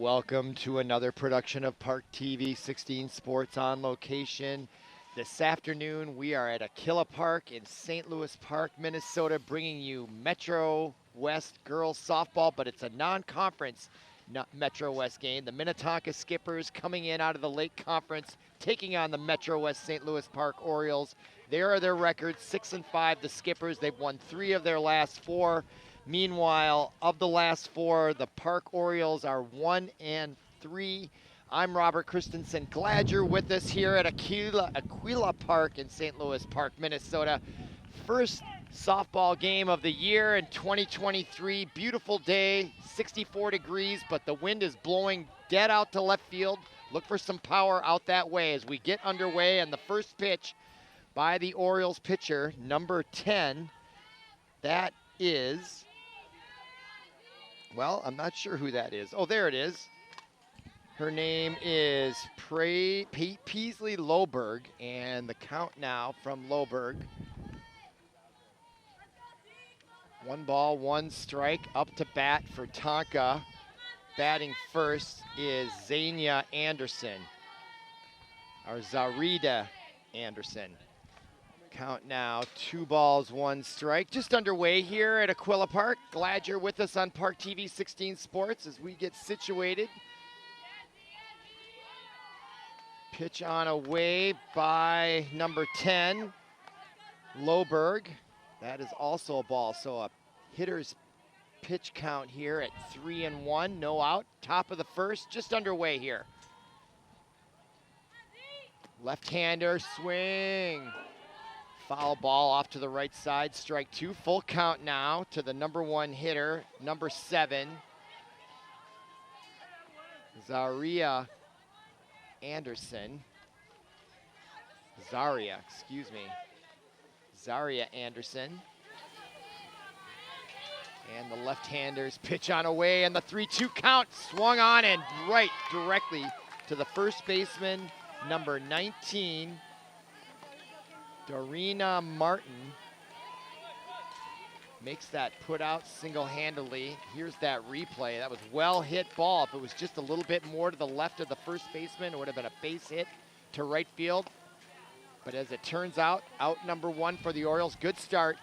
Welcome to another production of ParkTV 16 Sports on Location. This afternoon, we are at Aquila Park in St. Louis Park, Minnesota, bringing you Metro West girls softball, but it's a non-conference Metro West game. The Minnetonka Skippers coming in out of the Lake Conference, taking on the Metro West St. Louis Park Orioles. There are their records, 6-5, the Skippers. They've won 3 of their last 4. Meanwhile, of the last 4, the Park Orioles are 1-3. I'm Robert Christensen. Glad you're with us here at Aquila Park in St. Louis Park, Minnesota. First softball game of the year in 2023. Beautiful day, 64 degrees, but the wind is blowing dead out to left field. Look for some power out that way as we get underway. And the first pitch by the Orioles pitcher, number 10, that is... well, I'm not sure who that is. Oh, there it is. Her name is Peasley Loberg, and the count now from Loberg. 1 ball, 1 strike, up to bat for Tonka. Batting first is Zania Anderson, or Zarida Anderson. Count now, 2 balls, 1 strike. Just underway here at Aquila Park. Glad you're with us on ParkTV 16 Sports as we get situated. Pitch on away by number 10, Loberg. That is also a ball, so a hitter's pitch count here at 3-1, no out. Top of the first, just underway here. Left-hander swing. Foul ball off to the right side, strike 2. Full count now to the number 1 hitter, number 7, Zaria Anderson. Zaria Anderson. And the left-hander's pitch on away, and the 3-2 count swung on and right directly to the first baseman, number 19, Dorina Martin. Makes that put out single-handedly. Here's that replay. That was well hit ball. If it was just a little bit more to the left of the first baseman, it would have been a base hit to right field. But as it turns out, out number 1 for the Orioles. Good start.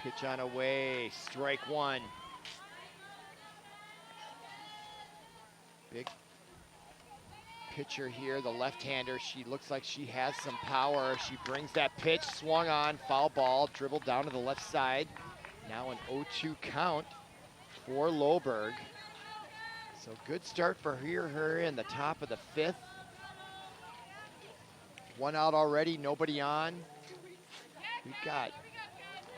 Pitch on away, strike 1. Big pitcher here, the left-hander. She looks like she has some power. She brings that pitch, swung on, foul ball, dribbled down to the left side. Now an 0-2 count for Loberg. So good start for her in the top of the 5th. 1 out already, nobody on. We've got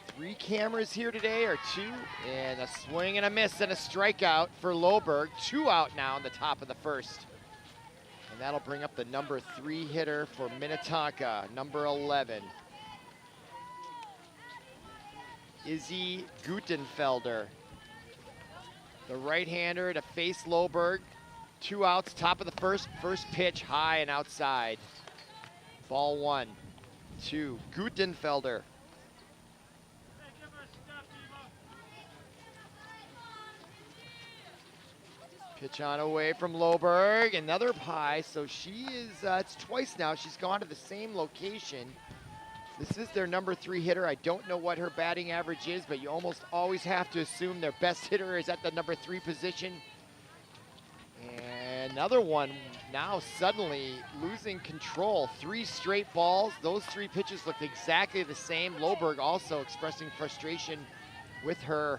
3 cameras here today, or 2, and a swing and a miss and a strikeout for Loberg. 2 out now in the top of the first. And that'll bring up the number 3 hitter for Minnetonka, number 11, Izzy Gutenfelder. The right-hander to face Loberg. 2 outs, top of the first. First pitch high and outside. Ball 1 to Gutenfelder. Pitch on away from Loberg, another high, so she is, it's twice now, she's gone to the same location. This is their number 3 hitter. I don't know what her batting average is, but you almost always have to assume their best hitter is at the number 3 position. And another one now suddenly losing control. 3 straight balls. Those 3 pitches looked exactly the same. Loberg also expressing frustration with her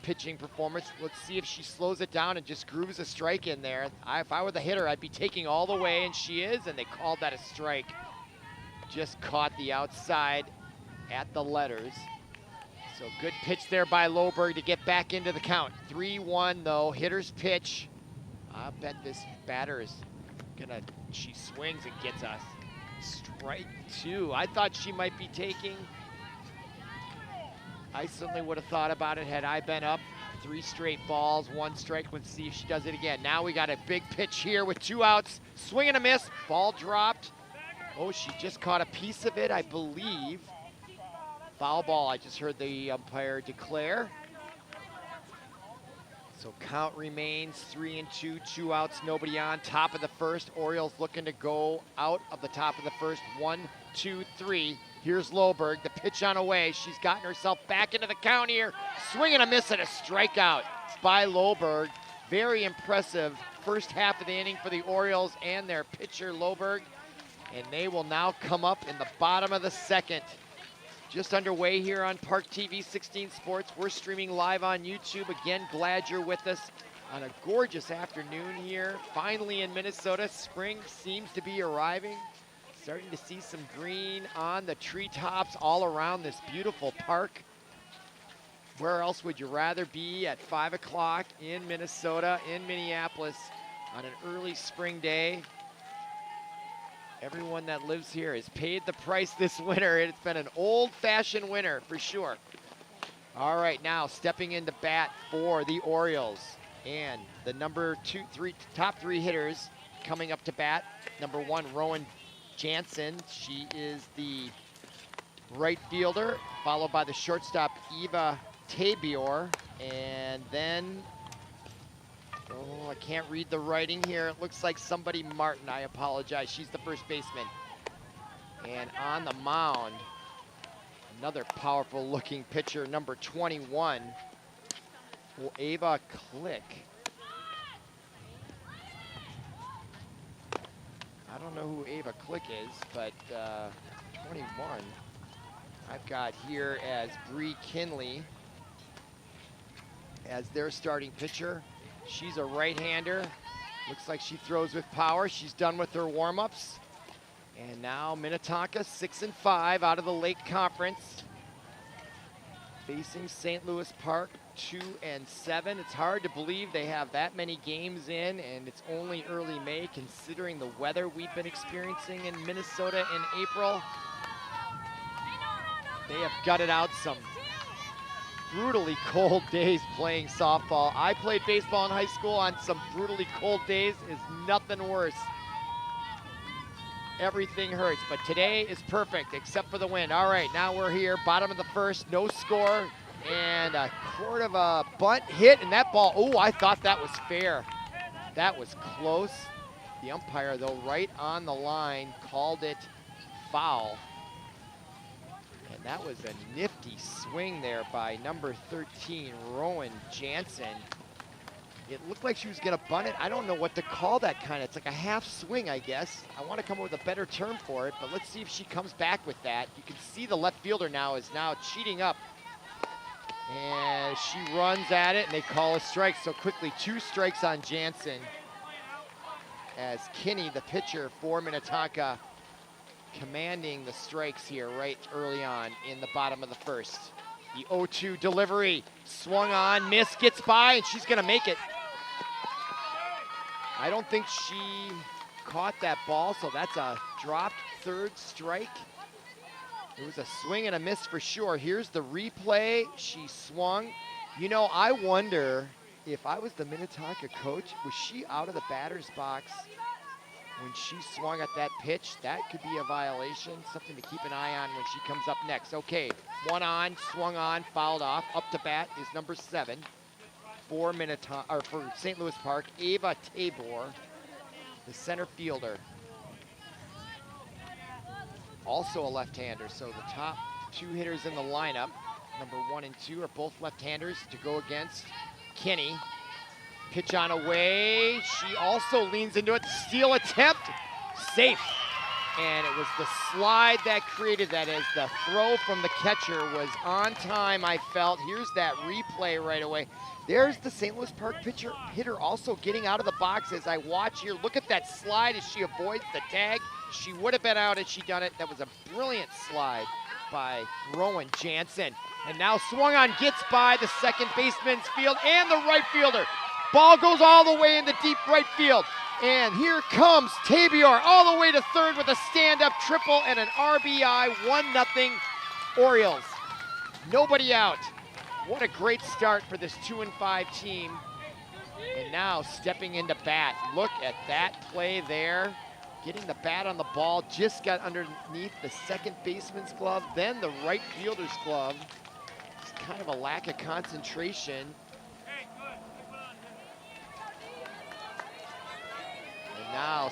pitching performance. Let's see if she slows it down and just grooves a strike in there. If I were the hitter, I'd be taking all the way, and she is, and they called that a strike. Just caught the outside at the letters. So good pitch there by Loberg to get back into the count. 3-1 though, hitter's pitch. I bet this batter is gonna, she swings and gets us. Strike 2. I thought she might be taking, I certainly would have thought about it had I been up. 3 straight balls, 1 strike. Let's see if she does it again. Now we got a big pitch here with 2 outs. Swing and a miss, ball dropped. Oh, she just caught a piece of it, I believe. Foul ball, I just heard the umpire declare. So count remains 3-2, 2 outs, nobody on. Top of the first, Orioles looking to go out of the top of the first. 1, 2, 3. Here's Loberg, the pitch on away. She's gotten herself back into the count here. Swing and a miss and a strikeout by Loberg. Very impressive first half of the inning for the Orioles and their pitcher Loberg. And they will now come up in the bottom of the second. Just underway here on ParkTV 16 Sports. We're streaming live on YouTube. Again, glad you're with us on a gorgeous afternoon here. Finally in Minnesota, spring seems to be arriving. Starting to see some green on the treetops all around this beautiful park. Where else would you rather be at 5 o'clock in Minnesota, in Minneapolis, on an early spring day? Everyone that lives here has paid the price this winter. It's been an old-fashioned winter for sure. All right, now stepping into bat for the Orioles. And the top three hitters coming up to bat. Number 1, Rowan Jansen. She is the right fielder, followed by the shortstop, Eva Tabior. And then, oh, I can't read the writing here. It looks like somebody Martin. I apologize. She's the first baseman. And on the mound, another powerful looking pitcher, number 21, Ava Click. I don't know who Ava Click is, but 21 I've got here as Bree Kinley as their starting pitcher. She's a right-hander. Looks like she throws with power. She's done with her warm-ups. And now Minnetonka 6-5 out of the Lake Conference. Facing St. Louis Park 2-7. It's hard to believe they have that many games in, and it's only early May considering the weather we've been experiencing in Minnesota in April. They have gutted out some brutally cold days playing softball. I played baseball in high school. On some brutally cold days is nothing worse. Everything hurts, but today is perfect except for the wind. All right, now we're here, bottom of the first, no score, and a sort of a bunt hit, and that ball, oh, I thought that was fair. That was close. The umpire, though, right on the line, called it foul. And that was a nifty swing there by number 13, Rowan Jansen. It looked like she was gonna bunt it. I don't know what to call that kind of, it's like a half swing, I guess. I wanna come up with a better term for it, but let's see if she comes back with that. You can see the left fielder now is now cheating up. And she runs at it and they call a strike. So quickly, 2 strikes on Jansen. As Kinney, the pitcher for Minnetonka, commanding the strikes here right early on in the bottom of the first. The 0-2 delivery, swung on, miss, gets by, and she's gonna make it. I don't think she caught that ball, so that's a dropped third strike. It was a swing and a miss for sure. Here's the replay, she swung. You know, I wonder if I was the Minnetonka coach, was she out of the batter's box when she swung at that pitch? That could be a violation, something to keep an eye on when she comes up next. Okay, one on, swung on, fouled off. Up to bat is number 7 for for St. Louis Park, Ava Tabor, the center fielder. Also a left-hander, so the top 2 hitters in the lineup, number 1 and 2, are both left-handers to go against Kinney. Pitch on away, she also leans into it, steal attempt, safe. And it was the slide that created that as the throw from the catcher was on time, I felt. Here's that replay right away. There's the St. Louis Park hitter also getting out of the box as I watch here. Look at that slide as she avoids the tag. She would have been out had she done it. That was a brilliant slide by Rowan Jansen. And now swung on, gets by the second baseman's field and the right fielder. Ball goes all the way into deep right field. And here comes Tabior all the way to third with a stand-up triple and an RBI, 1-0 Orioles. Nobody out. What a great start for this 2-5 team. And now stepping into bat. Look at that play there. Getting the bat on the ball, just got underneath the second baseman's glove, then the right fielder's glove. It's kind of a lack of concentration.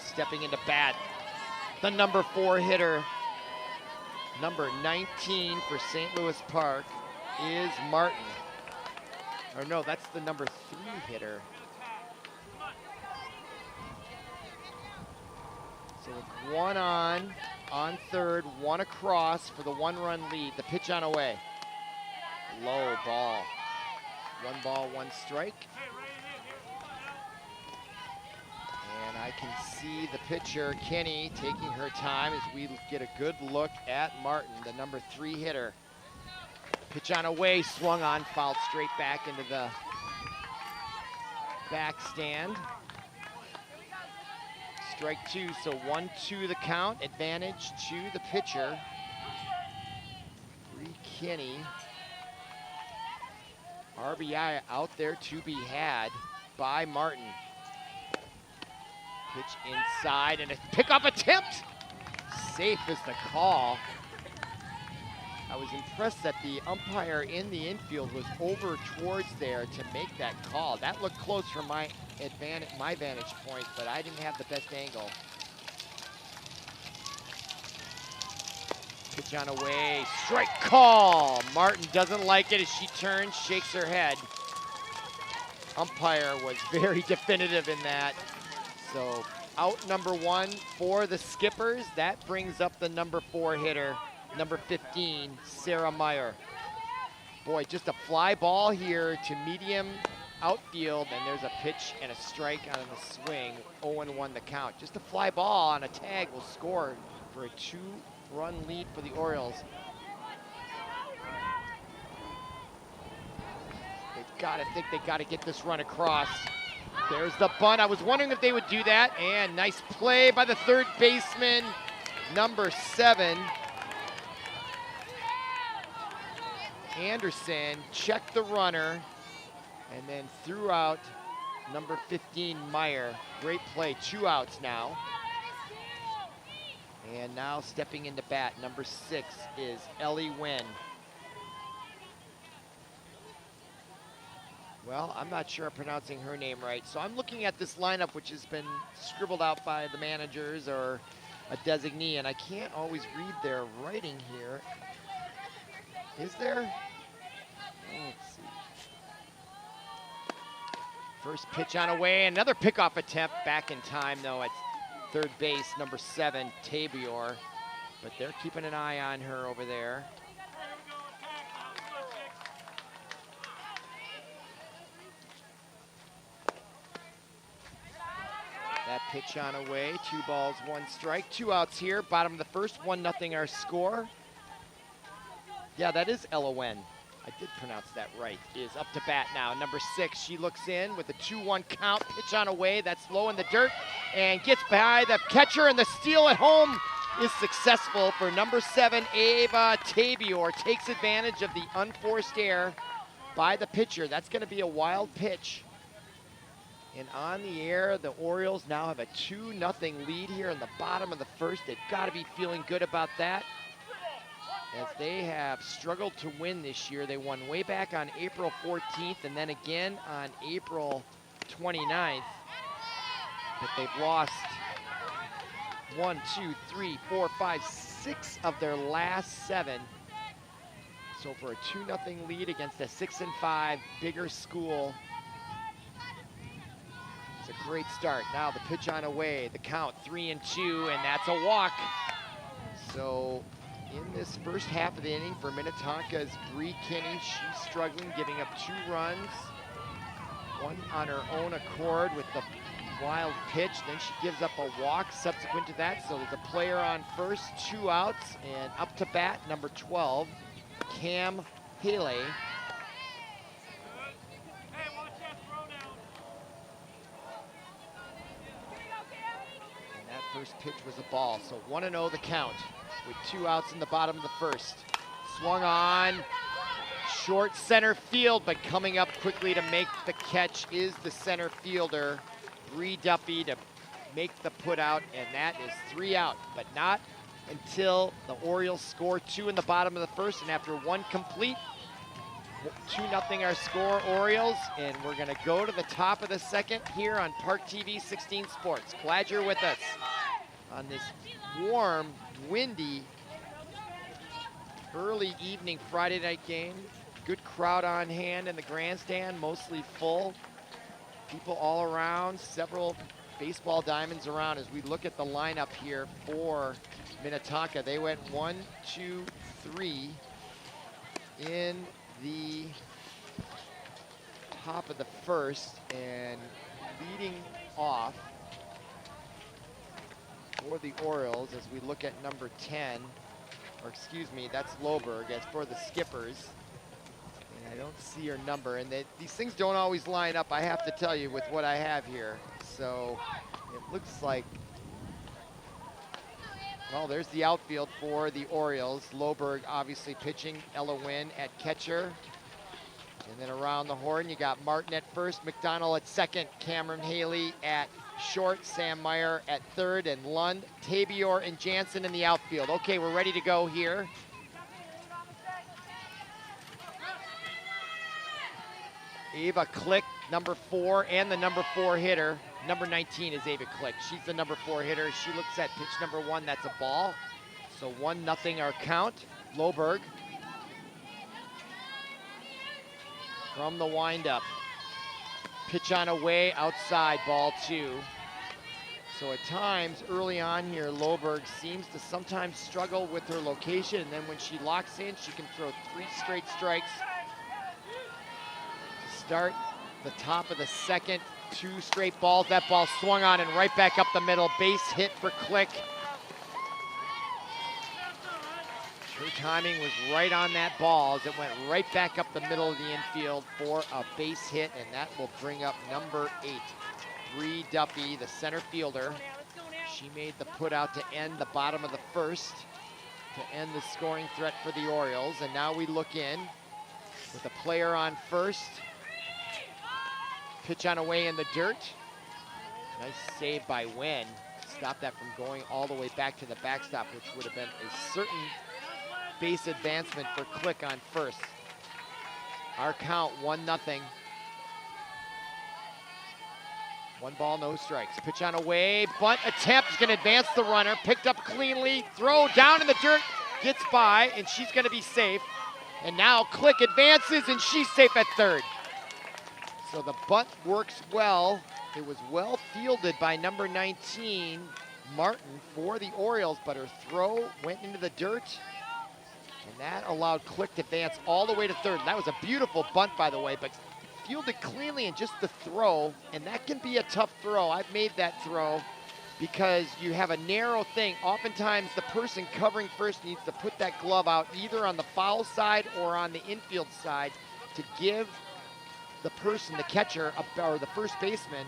stepping into bat, the number 4 hitter, number 19 for St. Louis Park is Martin. Or no, that's the number 3 hitter. So with 1 on third, 1 across for the 1-run lead. The pitch on away. Low ball. 1 ball, 1 strike. And I can see the pitcher, Kenny, taking her time as we get a good look at Martin, the number 3 hitter. Pitch on away, swung on, fouled straight back into the back stand. Strike 2, so 1-2 the count, advantage to the pitcher. Bree Kenny. RBI out there to be had by Martin. Pitch inside and a pickoff attempt. Safe is the call. I was impressed that the umpire in the infield was over towards there to make that call. That looked close from my vantage point, but I didn't have the best angle. Pitch on away, strike call. Martin doesn't like it as she turns, shakes her head. Umpire was very definitive in that. So out number 1 for the Skippers. That brings up the number 4 hitter, number 15, Sarah Meyer. Boy, just a fly ball here to medium outfield, and there's a pitch and a strike on the swing. 0-1 the count. Just a fly ball on a tag will score for a 2-run lead for the Orioles. They gotta get this run across. There's the bunt. I was wondering if they would do that, and nice play by the third baseman, number 7. Anderson checked the runner and then threw out number 15, Meyer. Great play, 2 outs now. And now stepping into bat, number 6 is Ellie Nguyen. Well, I'm not sure I'm pronouncing her name right. So I'm looking at this lineup, which has been scribbled out by the managers or a designee, and I can't always read their writing here. Is there? Let's see. First pitch on away, another pickoff attempt back in time though at third base, number 7, Tabior. But they're keeping an eye on her over there. That pitch on away, 2 balls, 1 strike, 2 outs here. Bottom of the first, 1-0 our score. Yeah, that is Ella Nguyen. I did pronounce that right. Is up to bat now. Number 6, she looks in with a 2-1 count. Pitch on away, that's low in the dirt, and gets by the catcher, and the steal at home is successful for number 7, Ava Tabior. Takes advantage of the unforced error by the pitcher. That's going to be a wild pitch. And on the air, the Orioles now have a 2-0 lead here in the bottom of the first. They've got to be feeling good about that, as they have struggled to win this year. They won way back on April 14th and then again on April 29th. But they've lost 1, 2, 3, 4, 5, 6 of their last 7. So for a 2-0 lead against a 6-5 bigger school, it's a great start. Now the pitch on away, the count 3-2, and that's a walk. So in this first half of the inning for Minnetonka's Bree Kenny, she's struggling, giving up 2 runs. 1 on her own accord with the wild pitch. Then she gives up a walk subsequent to that. So there's a player on first, 2 outs, and up to bat, number 12, Cam Haley. And that first pitch was a ball. So 1-0 the count with 2 outs in the bottom of the first. Swung on, short center field, but coming up quickly to make the catch is the center fielder, Bree Duffy, to make the put out, and that is 3 out, but not until the Orioles score 2 in the bottom of the first, and after 1 complete, 2-0 our score, Orioles, and we're gonna go to the top of the second here on ParkTV 16 Sports. Glad you're with us on this warm, windy, early evening Friday night game. Good crowd on hand in the grandstand, mostly full. People all around, several baseball diamonds around as we look at the lineup here for Minnetonka. They went 1, 2, 3 in the top of the first, and leading off for the Orioles as we look at number 10, or excuse me, that's Loberg as for the Skippers. And I don't see her number, and these things don't always line up, I have to tell you, with what I have here. So it looks like, well, there's the outfield for the Orioles. Loberg obviously pitching, Ella Wynn at catcher. And then around the horn, you got Martin at first, McDonald at second, Cameron Haley at short, Sam Meyer at third, and Lund, Tabior, and Jansen in the outfield. Okay, we're ready to go here. Ava Click, number 4, and the number 4 hitter. Number 19 is Ava Click. She's the number 4 hitter. She looks at pitch number 1, that's a ball. So 1-0 our count. Loberg from the windup. Pitch on away, outside, ball 2. So at times early on here, Loberg seems to sometimes struggle with her location, and then when she locks in, she can throw 3 straight strikes. Start the top of the second, 2 straight balls. That ball swung on and right back up the middle. Base hit for Click. Her timing was right on that ball as it went right back up the middle of the infield for a base hit, and that will bring up number 8, Bree Duffy, the center fielder. She made the put out to end the bottom of the first to end the scoring threat for the Orioles, and now we look in with a player on first. Pitch on away in the dirt. Nice save by Wynn. Stop that from going all the way back to the backstop, which would have been a certain base advancement for Click on first. Our count, 1-0. 1 ball, no strikes. Pitch on away, bunt attempt is gonna advance the runner. Picked up cleanly, throw down in the dirt, gets by, and she's gonna be safe. And now Click advances, and she's safe at third. So the bunt works well. It was well fielded by number 19, Martin, for the Orioles, but her throw went into the dirt, and that allowed Click to advance all the way to third. That was a beautiful bunt, by the way, but fielded cleanly in just the throw, and that can be a tough throw. I've made that throw because you have a narrow thing. Oftentimes the person covering first needs to put that glove out either on the foul side or on the infield side to give the person, the catcher, or the first baseman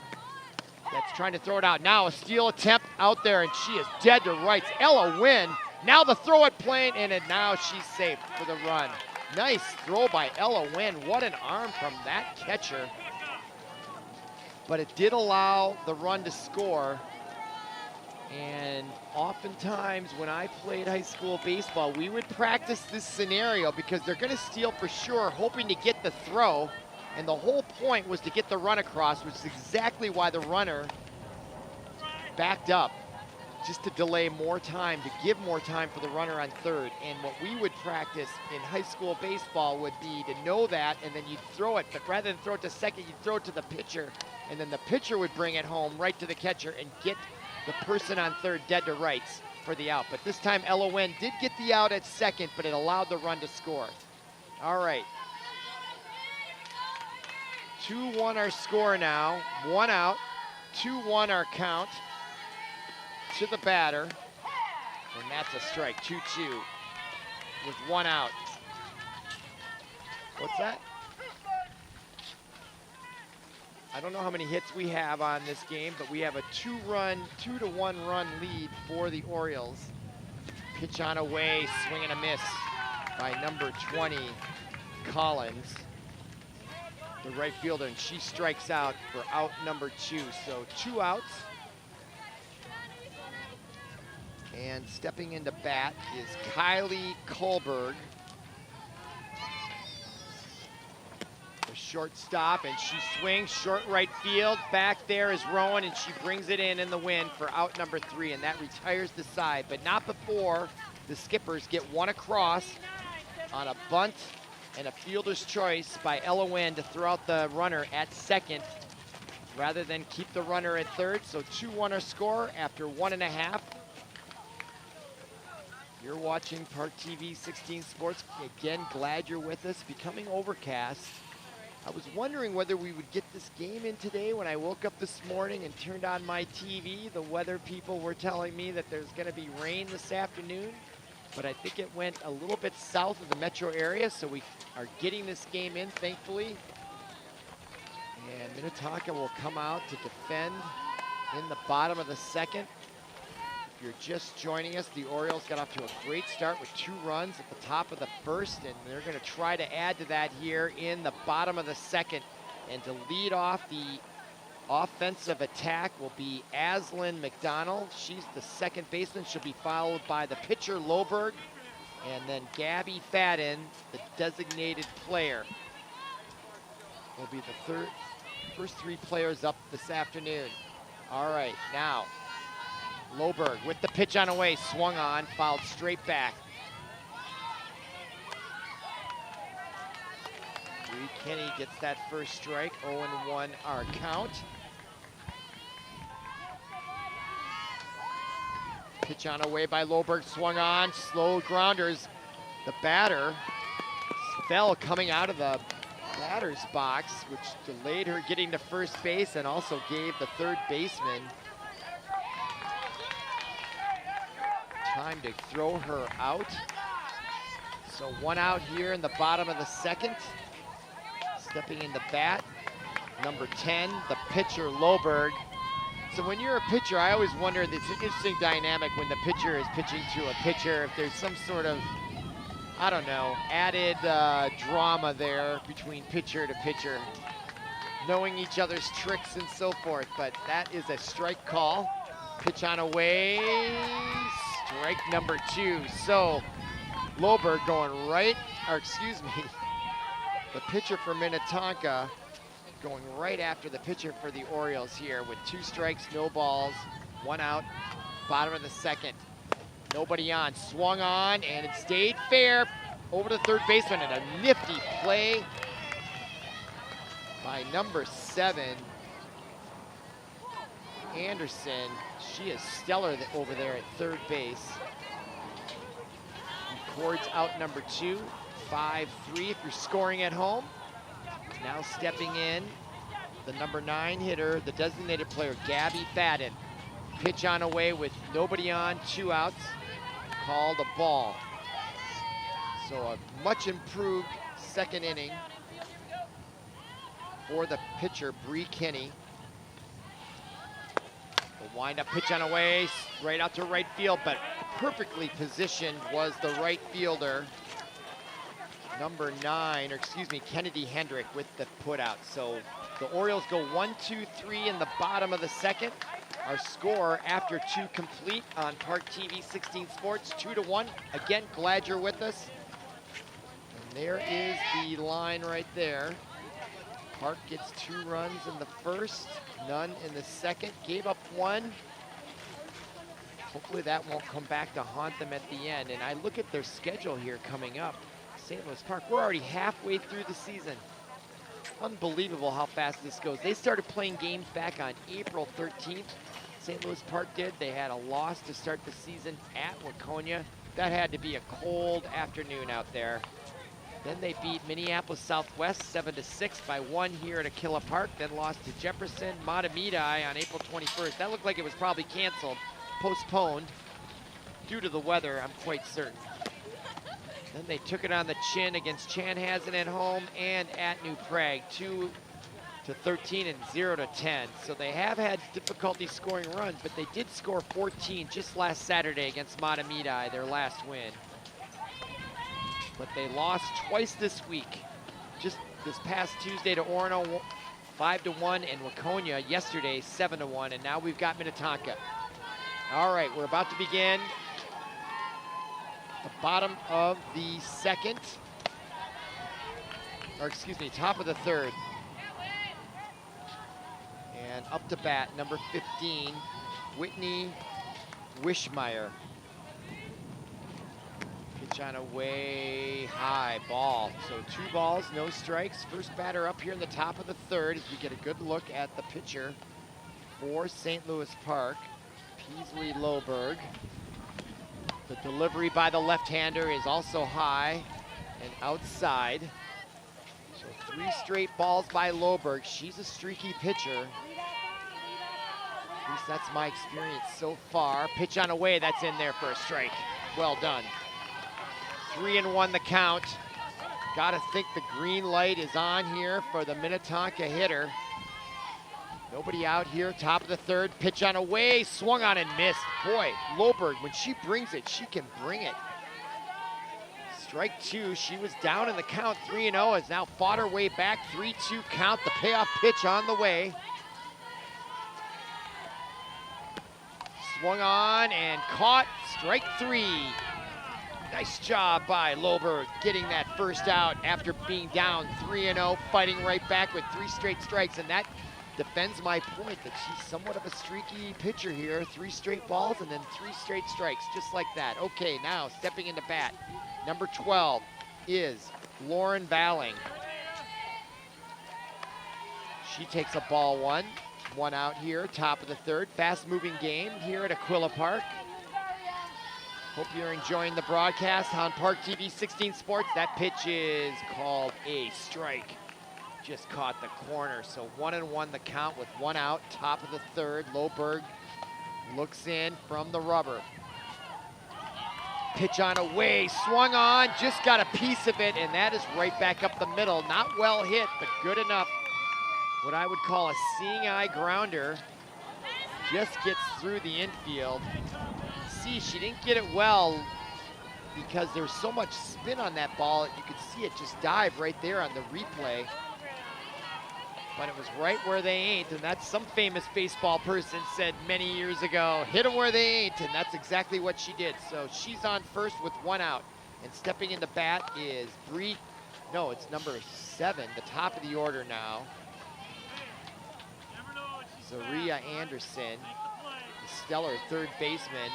that's trying to throw it out. Now a steal attempt out there, and she is dead to rights. Ella Wynn, now the throw at plane, and now she's safe for the run. Nice throw by Ella Wynn. What an arm from that catcher. But it did allow the run to score. And oftentimes when I played high school baseball, we would practice this scenario because they're gonna steal for sure, hoping to get the throw. And the whole point was to get the run across, which is exactly why the runner backed up, just to delay more time, to give more time for the runner on third. And what we would practice in high school baseball would be to know that, and then you'd throw it, but rather than throw it to second, you'd throw it to the pitcher, and then the pitcher would bring it home right to the catcher and get the person on third dead to rights for the out. But this time Ella Wynn did get the out at second, but it allowed the run to score. All right. 2-1 our score now, 1 out, 2-1 our count to the batter, and that's a strike, 2-2 with 1 out. What's that? I don't know how many hits we have on this game, but we have a 2-1 run lead for the Orioles. Pitch on away, swing and a miss by number 20, Collins, the right fielder, and she strikes out for out number 2. So 2 outs. And stepping into bat is Kylie Kohlberg. shortstop, and she swings short right field. Back there is Rowan, and she brings it in the wind for out number 3, and that retires the side, but not before the Skippers get one across on a bunt and a fielder's choice by Ella Wynn to throw out the runner at second rather than keep the runner at third. So 2-1 our score after 1.5. You're watching ParkTV 16 Sports. Again, glad you're with us. Becoming overcast. I was wondering whether we would get this game in today. When I woke up this morning and turned on my TV, the weather people were telling me that there's going to be rain this afternoon, but I think it went a little bit south of the metro area, so we are getting this game in, thankfully. And Minnetonka will come out to defend in the bottom of the second. If you're just joining us, the Orioles got off to a great start with 2 runs at the top of the first, and they're going to try to add to that here in the bottom of the second. And to lead off the offensive attack will be Aslan McDonald. She's the second baseman. She'll be followed by the pitcher Loberg, and then Gabby Fadden, the designated player, will be the first 3 players up this afternoon. All right, now Loberg with the pitch on away, swung on, fouled straight back. Bree Kinney gets that first strike, 0-1 our count. Pitch on away by Loberg, swung on, slow grounders. The batter fell coming out of the batter's box, which delayed her getting to first base and also gave the third baseman time to throw her out. So 1 out here in the bottom of the second. Stepping in the bat, number 10, the pitcher Loberg. So when you're a pitcher, I always wonder, it's an interesting dynamic when the pitcher is pitching to a pitcher, if there's some sort of, I don't know, added drama there between pitcher to pitcher, knowing each other's tricks and so forth. But that is a strike call. Pitch on away, strike number 2. So Loberg going right, or excuse me, the pitcher for Minnetonka going right after the pitcher for the Orioles here with 2 strikes, no balls, 1 out, bottom of the second. Nobody on, swung on, and it stayed fair over the third baseman, and a nifty play by number 7, Anderson. She is stellar over there at third base. Records out number 2, 5-3 if you're scoring at home. Now stepping in, the number 9 hitter, the designated player, Gabby Fadden. Pitch on away with nobody on, 2 outs, called a ball. So a much improved second inning for the pitcher, Bree Kinney. The wind-up pitch on away, right out to right field, but perfectly positioned was the right fielder, number 9, or excuse me, Kennedy Hendrick with the putout. So the Orioles go 1-2-3 in the bottom of the second. Our score after 2 complete on ParkTV 16 Sports, 2-1. Again, glad you're with us. And there is the line right there. Park gets 2 runs in the first, none in the second, gave up 1. Hopefully that won't come back to haunt them at the end. And I look at their schedule here coming up. St. Louis Park, we're already halfway through the season. Unbelievable how fast this goes. They started playing games back on April 13th. St. Louis Park did. They had a loss to start the season at Waconia. That had to be a cold afternoon out there. Then they beat Minneapolis Southwest 7-6 by 1 here at Aquila Park. Then lost to Jefferson Matamidi on April 21st. That looked like it was probably canceled, postponed due to the weather, I'm quite certain. Then they took it on the chin against Chanhassen at home and at New Prague, 2-13 and 0-10. So they have had difficulty scoring runs, but they did score 14 just last Saturday against Matamidi, their last win. But they lost twice this week. Just this past Tuesday to Orono, 5-1, and Waconia yesterday, 7-1, and now we've got Minnetonka. All right, we're about to begin the bottom of the second. or excuse me, top of the third. And up to bat, number 15, Whitney Wishmeyer. Pitch on a way high ball. So 2 balls, no strikes. First batter up here in the top of the third as we get a good look at the pitcher for St. Louis Park, Peasley Loberg. The delivery by the left-hander is also high and outside. So 3 straight balls by Loberg. She's a streaky pitcher. At least that's my experience so far. Pitch on a way, that's in there for a strike. Well done. 3-1 the count. Gotta think the green light is on here for the Minnetonka hitter. Nobody out here, top of the third. Pitch on a way, swung on and missed. Boy, Loberg, when she brings it, she can bring it. Strike 2, she was down in the count. 3-0, has now fought her way back. 3-2 count, the payoff pitch on the way. Swung on and caught, strike 3. Nice job by Loberg getting that first out after being down 3-0, fighting right back with 3 straight strikes, and that defends my point that she's somewhat of a streaky pitcher here. 3 straight balls and then 3 straight strikes, just like that. Okay, now stepping into bat, number 12 is Lauren Valling. She takes a ball 1 out here, top of the third. Fast-moving game here at Aquila Park. Hope you're enjoying the broadcast on ParkTV 16 Sports. That pitch is called a strike. Just caught the corner. So 1-1 the count with 1 out, top of the third. Loberg looks in from the rubber. Pitch on a way, swung on, just got a piece of it, and that is right back up the middle. Not well hit, but good enough. What I would call a seeing eye grounder. Just gets through the infield. See, she didn't get it well because there's so much spin on that ball. You could see it just dive right there on the replay. But it was right where they ain't, and that's some famous baseball person said many years ago, hit them where they ain't, and that's exactly what she did. So she's on first with 1 out, and stepping in the bat is it's number 7, the top of the order now. Zaria Anderson, the stellar third baseman,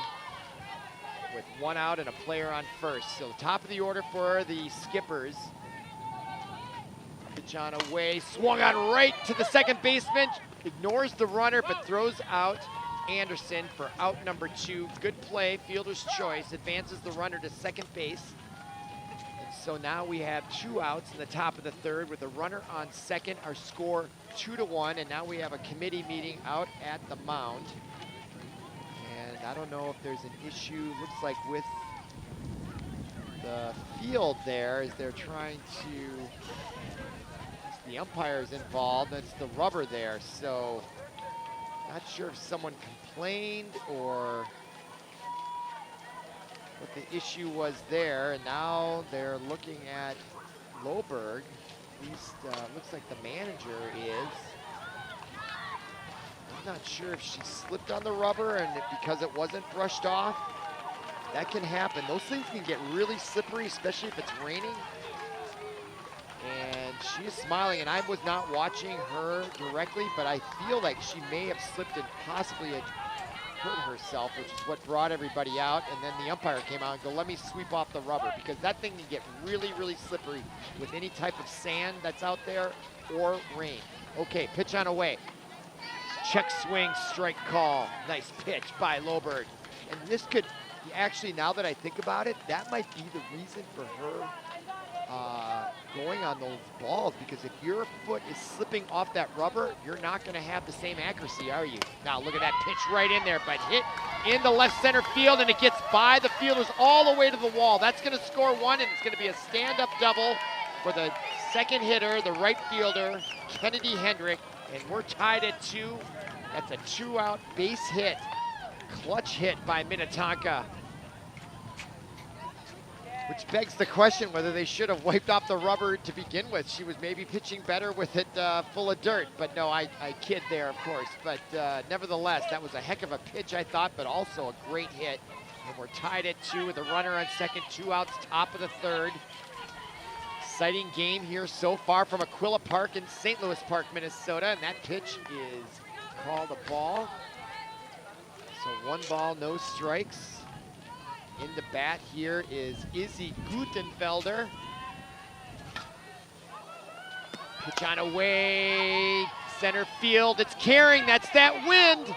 with 1 out and a player on first. So top of the order for the Skippers. Pitch on a way, swung on right to the second baseman, ignores the runner but throws out Anderson for out number 2. Good play, fielder's choice, advances the runner to second base. And so now we have 2 outs in the top of the third with a runner on second. Our score 2-1, and now we have a committee meeting out at the mound. And I don't know if there's an issue, looks like with the field there as they're trying to, the umpire's involved, that's the rubber there. So not sure if someone complained or what the issue was there. And now they're looking at Loberg. At least looks like the manager is. I'm not sure if she slipped on the rubber and because it wasn't brushed off. That can happen. Those things can get really slippery, especially if it's raining. And she is smiling, and I was not watching her directly, but I feel like she may have slipped and possibly had hurt herself, which is what brought everybody out. And then the umpire came out and go, let me sweep off the rubber, because that thing can get really, really slippery with any type of sand that's out there or rain. Okay, pitch on away. Check swing, strike call. Nice pitch by Loberg. And this could, actually, now that I think about it, that might be the reason for her going on those balls, because if your foot is slipping off that rubber, you're not going to have the same accuracy, are you? Now look at that pitch right in there, but hit in the left center field, and it gets by the fielders all the way to the wall. That's going to score 1, and it's going to be a stand-up double for the second hitter, the right fielder, Kennedy Hendrick, and we're tied at 2. That's a 2-out base hit. Clutch hit by Minnetonka. Which begs the question whether they should have wiped off the rubber to begin with. She was maybe pitching better with it full of dirt. But no, I kid there, of course. But nevertheless, that was a heck of a pitch, I thought, but also a great hit. And we're tied at 2 with a runner on second, 2 outs, top of the third. Exciting game here so far from Aquila Park in St. Louis Park, Minnesota, and that pitch is called a ball. So 1 ball, no strikes. In the bat here is Izzy Gutenfelder. Pitch on away, center field, it's carrying, that's that wind.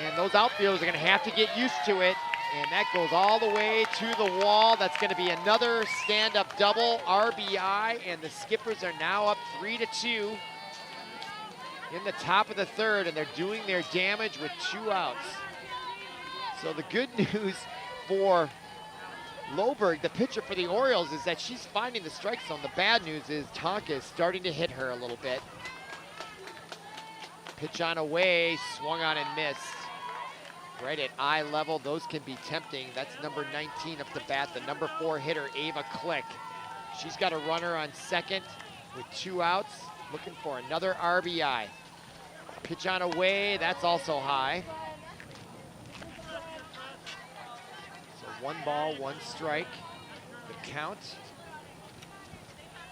And those outfielders are gonna have to get used to it. And that goes all the way to the wall. That's gonna be another stand-up double, RBI, and the Skippers are now up 3-2 in the top of the third, and they're doing their damage with 2 outs. So the good news for Loberg, the pitcher for the Orioles, is that she's finding the strike zone. The bad news is Tonka is starting to hit her a little bit. Pitch on away, swung on and missed. Right at eye level, those can be tempting. That's number 19 up the bat, the number 4 hitter, Ava Click. She's got a runner on second with 2 outs, looking for another RBI. Pitch on away, that's also high. So 1 ball, 1 strike. The count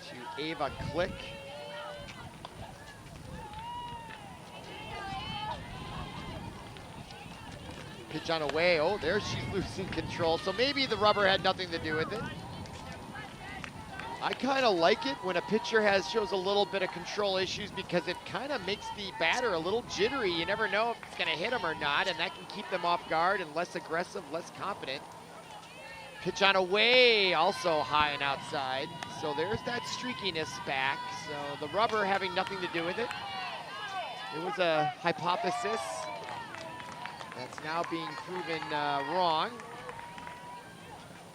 to Ava Click. Pitch on away, oh, there she's losing control. So maybe the rubber had nothing to do with it. I kind of like it when a pitcher shows a little bit of control issues, because it kind of makes the batter a little jittery. You never know if it's going to hit them or not, and that can keep them off guard and less aggressive, less confident. Pitch on away, also high and outside. So there's that streakiness back. So the rubber having nothing to do with it. It was a hypothesis that's now being proven wrong.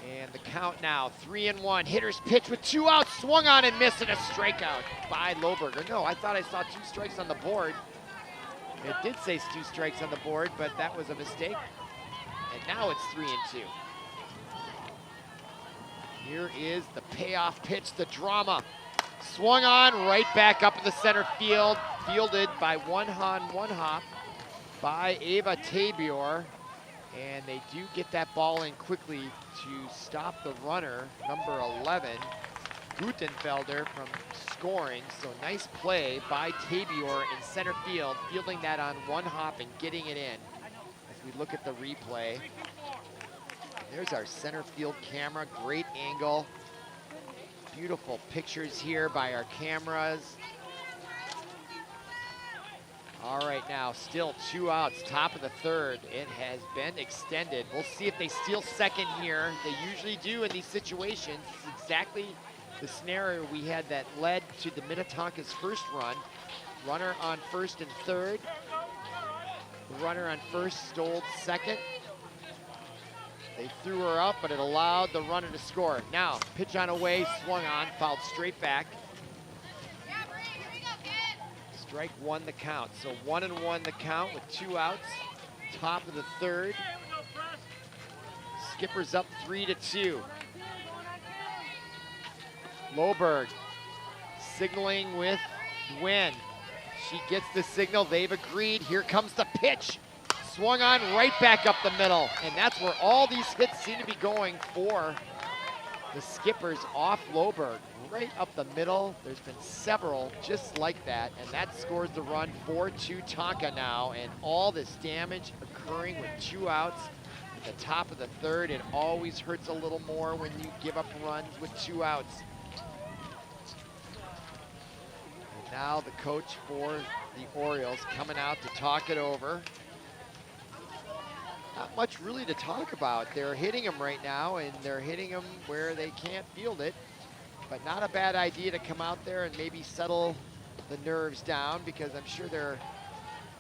And the count now, 3-1. Hitter's pitch with 2 outs, swung on and missed, and a strikeout by Loberger. No, I thought I saw 2 strikes on the board. It did say 2 strikes on the board, but that was a mistake. And now it's 3-2. Here is the payoff pitch, the drama. Swung on, right back up in the center field, fielded by one hop by Ava Tabor. And they do get that ball in quickly to stop the runner, number 11, Gutenfelder, from scoring. So nice play by Tabor in center field, fielding that on 1 hop and getting it in. As we look at the replay, there's our center field camera, great angle. Beautiful pictures here by our cameras. All right, now still 2 outs, top of the third. It has been extended. We'll see if they steal second here. They usually do in these situations. It's exactly the scenario we had that led to the Minnetonka's first run. Runner on first and third. The runner on first stole second. They threw her up, but it allowed the runner to score. Now, pitch on away, swung on, fouled straight back. Strike 1 the count. So 1-1 the count with 2 outs. Top of the third. Skippers up 3-2. Loberg signaling with Gwen. She gets the signal. They've agreed. Here comes the pitch. Swung on right back up the middle. And that's where all these hits seem to be going for the Skippers off Loberg. Right up the middle. There's been several just like that, and that scores the run. 4-2 Tonka now, and all this damage occurring with 2 outs at the top of the third. It always hurts a little more when you give up runs with 2 outs. And now the coach for the Orioles coming out to talk it over. Not much really to talk about. They're hitting them right now, and they're hitting them where they can't field it. But not a bad idea to come out there and maybe settle the nerves down, because I'm sure they're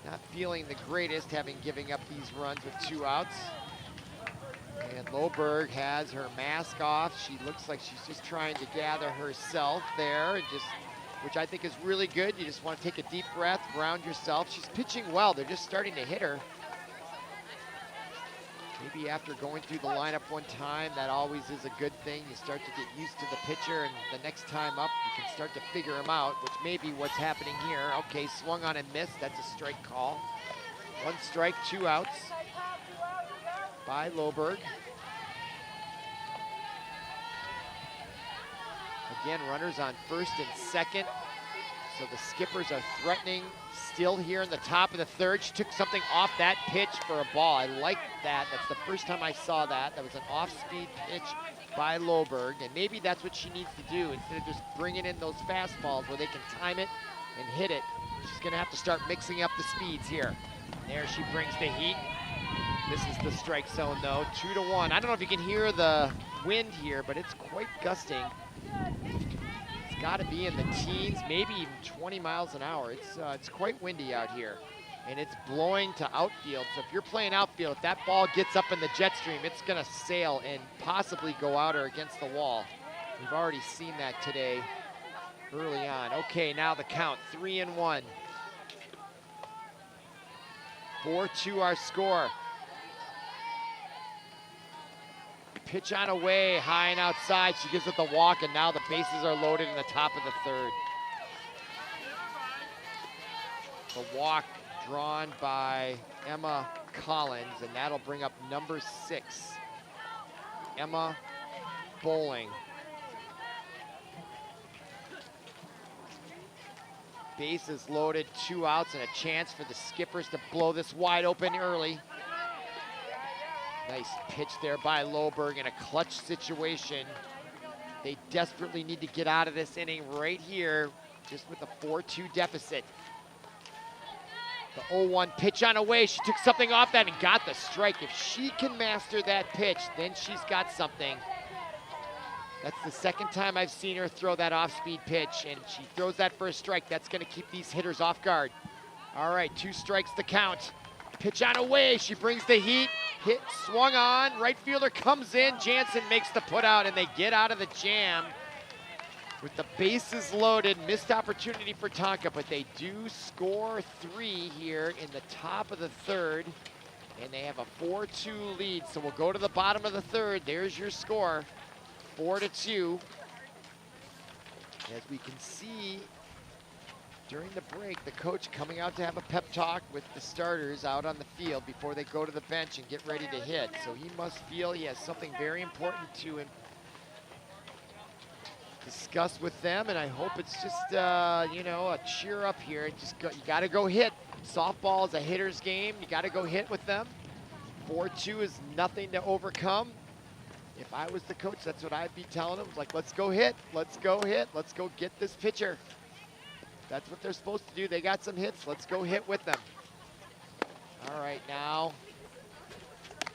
not feeling the greatest having giving up these runs with 2 outs. And Loberg has her mask off. She looks like she's just trying to gather herself there, and which I think is really good. You just want to take a deep breath, ground yourself. She's pitching well. They're just starting to hit her. Maybe after going through the lineup one time, that always is a good thing. You start to get used to the pitcher, and the next time up, you can start to figure him out, which may be what's happening here. Okay, swung on and missed. That's a strike call. 1 strike, 2 outs by Loberg. Again, runners on first and second. So the skippers are threatening still here in the top of the third. She took something off that pitch for a ball. I like that. That's the first time I saw that. That was an off-speed pitch by Loberg, and maybe that's what she needs to do instead of just bringing in those fastballs where they can time it and hit it. She's going to have to start mixing up the speeds here. There she brings the heat. This is the strike zone, though, 2-1. I don't know if you can hear the wind here, but it's quite gusting. It's got to be in the teens, maybe even 20 miles an hour. It's quite windy out here, and it's blowing to outfield. So if you're playing outfield, if that ball gets up in the jet stream, it's going to sail and possibly go out or against the wall. We've already seen that today early on. Okay, now the count, 3-1. 4-2 our score. Pitch on away, high and outside. She gives it the walk, and now the bases are loaded in the top of the third. The walk drawn by Emma Collins, and that'll bring up number 6, Emma Bowling. Bases loaded, 2 outs, and a chance for the skippers to blow this wide open early. Nice pitch there by Loberg in a clutch situation. They desperately need to get out of this inning right here, just with a 4-2 deficit. The 0-1 pitch on away. She took something off that and got the strike. If she can master that pitch, then she's got something. That's the second time I've seen her throw that off-speed pitch, and she throws that for a strike. That's going to keep these hitters off guard. All right, 2 strikes to count. Pitch on away. She brings the heat. Hit, swung on, right fielder comes in, Jansen makes the put out, and they get out of the jam with the bases loaded. Missed opportunity for Tonka, but they do score 3 here in the top of the third, and they have a 4-2 lead. So we'll go to the bottom of the third. There's your score, 4-2. As we can see, during the break, the coach coming out to have a pep talk with the starters out on the field before they go to the bench and get ready to hit. So he must feel he has something very important to discuss with them, and I hope it's just, you know, a cheer up here. You got to go hit. Softball is a hitter's game. You got to go hit with them. 4-2 is nothing to overcome. If I was the coach, that's what I'd be telling them. Like, let's go hit. Let's go hit. Let's go get this pitcher. That's what they're supposed to do. They got some hits. Let's go hit with them. All right, now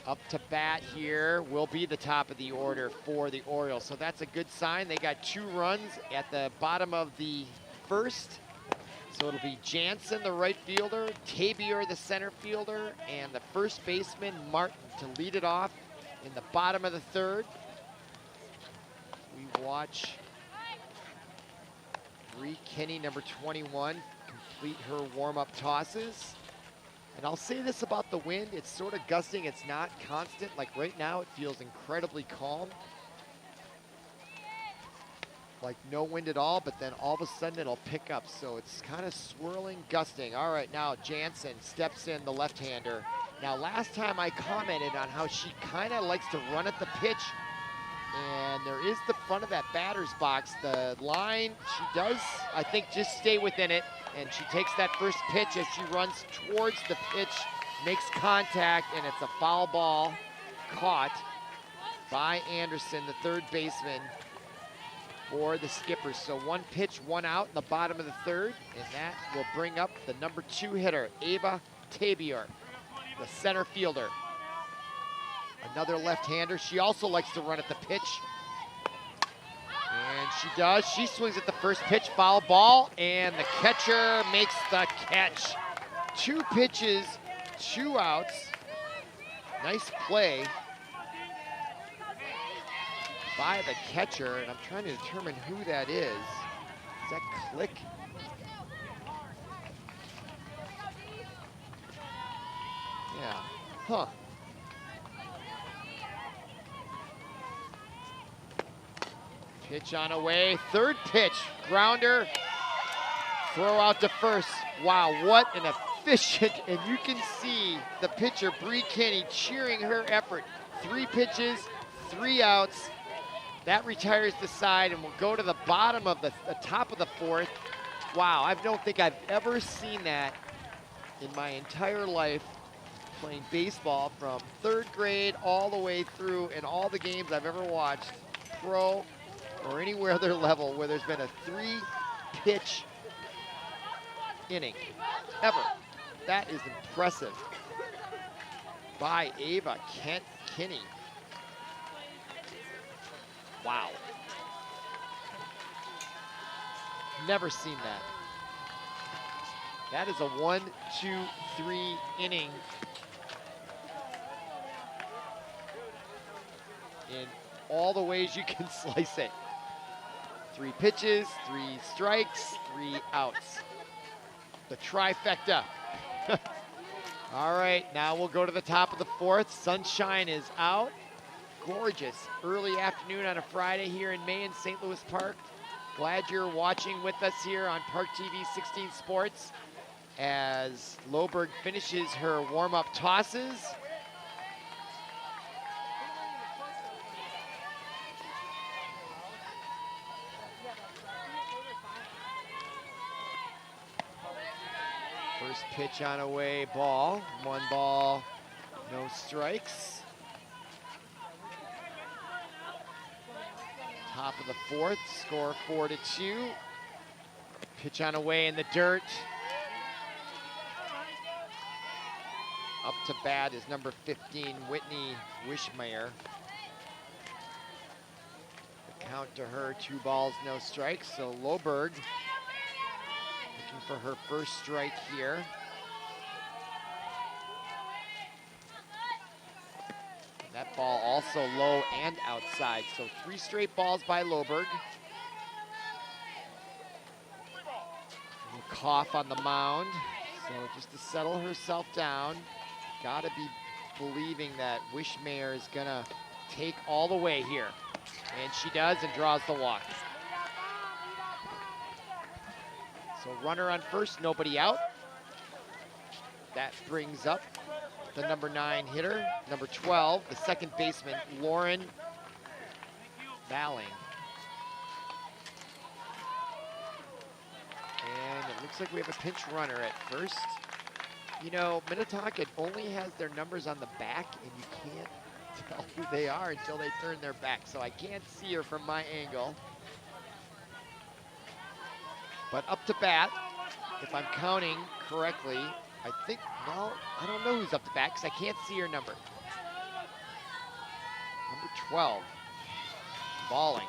up to bat here will be the top of the order for the Orioles. So that's a good sign. They got 2 runs at the bottom of the first. So it'll be Jansen, the right fielder, Tabier, the center fielder, and the first baseman, Martin, to lead it off in the bottom of the third. We watch Bree Kinney, number 21, complete her warm-up tosses. And I'll say this about the wind, it's sort of gusting, it's not constant. Like right now, it feels incredibly calm. Like no wind at all, but then all of a sudden it'll pick up. So it's kind of swirling, gusting. All right, now Jansen steps in, the left-hander. Now last time I commented on how she kind of likes to run at the pitch, and there is the front of that batter's box. The line, she does, I think, just stay within it. And she takes that first pitch as she runs towards the pitch, makes contact, and it's a foul ball caught by Anderson, the third baseman for the Skippers. So 1 pitch, 1 out in the bottom of the third, and that will bring up the number 2 hitter, Ava Tabier, the center fielder. Another left-hander. She also likes to run at the pitch. And she does. She swings at the first pitch, foul ball, and the catcher makes the catch. 2 pitches, 2 outs. Nice play by the catcher, and I'm trying to determine who that is. Is that Click? Yeah. Huh. Pitch on away, third pitch, grounder, throw out to first. Wow, what an efficient, and you can see the pitcher, Bree Kinney, cheering her effort. 3 pitches, 3 outs. That retires the side, and we'll go to the bottom of the top of the fourth. Wow, I don't think I've ever seen that in my entire life playing baseball from 3rd grade all the way through in all the games I've ever watched, pro or anywhere other level, where there's been a 3-pitch inning, ever. That is impressive. By Ava Kinney. Wow. Never seen that. That is a 1, 2, 3 inning in all the ways you can slice it. 3 pitches, 3 strikes, 3 outs. The trifecta. All right, now we'll go to the top of the fourth. Sunshine is out. Gorgeous early afternoon on a Friday here in May in St. Louis Park. Glad you're watching with us here on ParkTV 16 Sports as Loberg finishes her warm-up tosses. First pitch on a way ball. 1 ball, no strikes. Top of the fourth, score 4-2. Pitch on a way in the dirt. Up to bat is number 15, Whitney Wishmeyer. The count to her, 2 balls, no strikes. So Loberg looking for her first strike here. That ball also low and outside. So 3 straight balls by Loberg. Cough on the mound. So just to settle herself down. Gotta be believing that Wishmeyer is gonna take all the way here. And she does and draws the walk. So runner on first, nobody out. That brings up the number 9 hitter, number 12, the second baseman, Lauren Balling. And it looks like we have a pinch runner at first. You know, Minnetonka only has their numbers on the back, and you can't tell who they are until they turn their back. So I can't see her from my angle. But up to bat, if I'm counting correctly, I think, well, I don't know who's up to bat because I can't see her number. Number 12, Balling.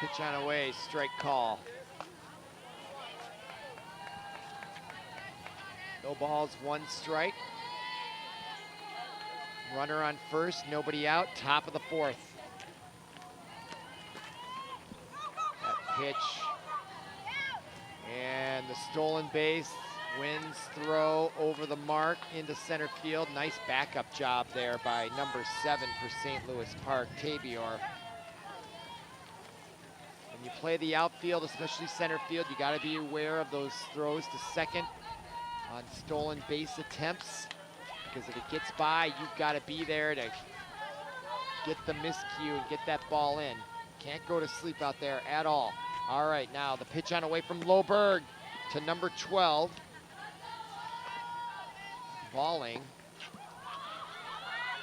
Pitch on away, strike call. No balls, 1 strike. Runner on first, nobody out, top of the fourth. That pitch. And the stolen base, wins throw over the mark into center field. Nice backup job there by number 7 for St. Louis Park, Tabior. When you play the outfield, especially center field, you gotta be aware of those throws to second on stolen base attempts, because if it gets by, you've gotta be there to get the miscue and get that ball in. Can't go to sleep out there at all. All right, now the pitch on away from Loberg to number 12. Balling.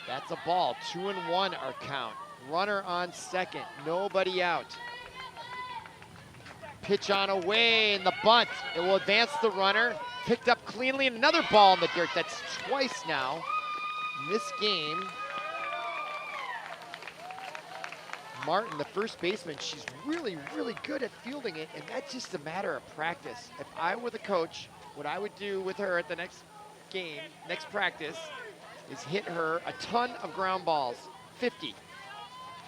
That's a ball. 2-1 our count. Runner on second. Nobody out. Pitch on away and the bunt. It will advance the runner. Picked up cleanly and another ball in the dirt. That's twice now in this game. Martin, the first baseman, she's really, really good at fielding it, and that's just a matter of practice. If I were the coach, what I would do with her at the next game, next practice, is hit her a ton of ground balls, 50.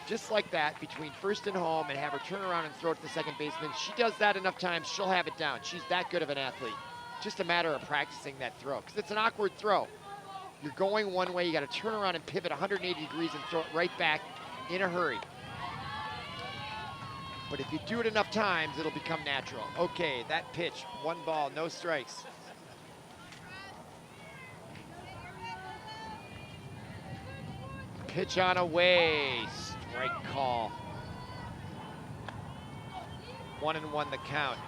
Just like that, between first and home, and have her turn around and throw it to the second baseman. She does that enough times, she'll have it down. She's that good of an athlete. Just a matter of practicing that throw, because it's an awkward throw. You're going one way, you gotta turn around and pivot 180 degrees and throw it right back in a hurry. But if you do it enough times, it'll become natural. Okay, that pitch, 1 ball, no strikes. Pitch on away, Right call. 1-1 the count.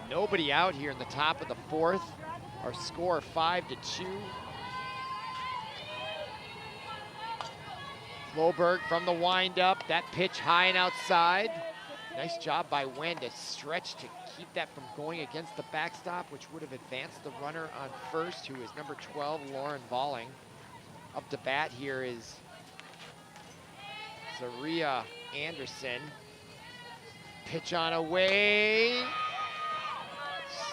Nobody out here in the top of the fourth. Our score 5-2. Floberg from the windup. That pitch high and outside. Nice job by Wen to stretch to keep that from going against the backstop, which would have advanced the runner on first, who is number 12, Lauren Valling. Up to bat here is Zaria Anderson. Pitch on away.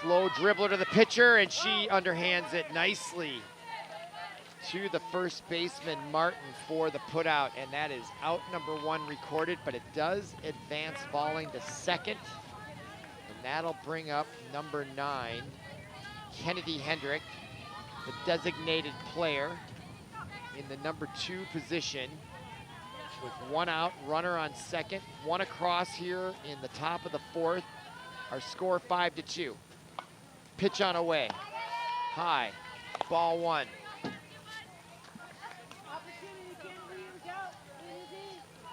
Slow dribbler to the pitcher, and she underhands it nicely to the first baseman, Martin, for the putout, and that is out number 1 recorded, but it does advance Valling to second, and that'll bring up number 9, Kennedy Hendrick, the designated player in the number 2 position, with 1 out, runner on second, 1 across here in the top of the fourth. Our score 5-2. Pitch on away, high, ball 1.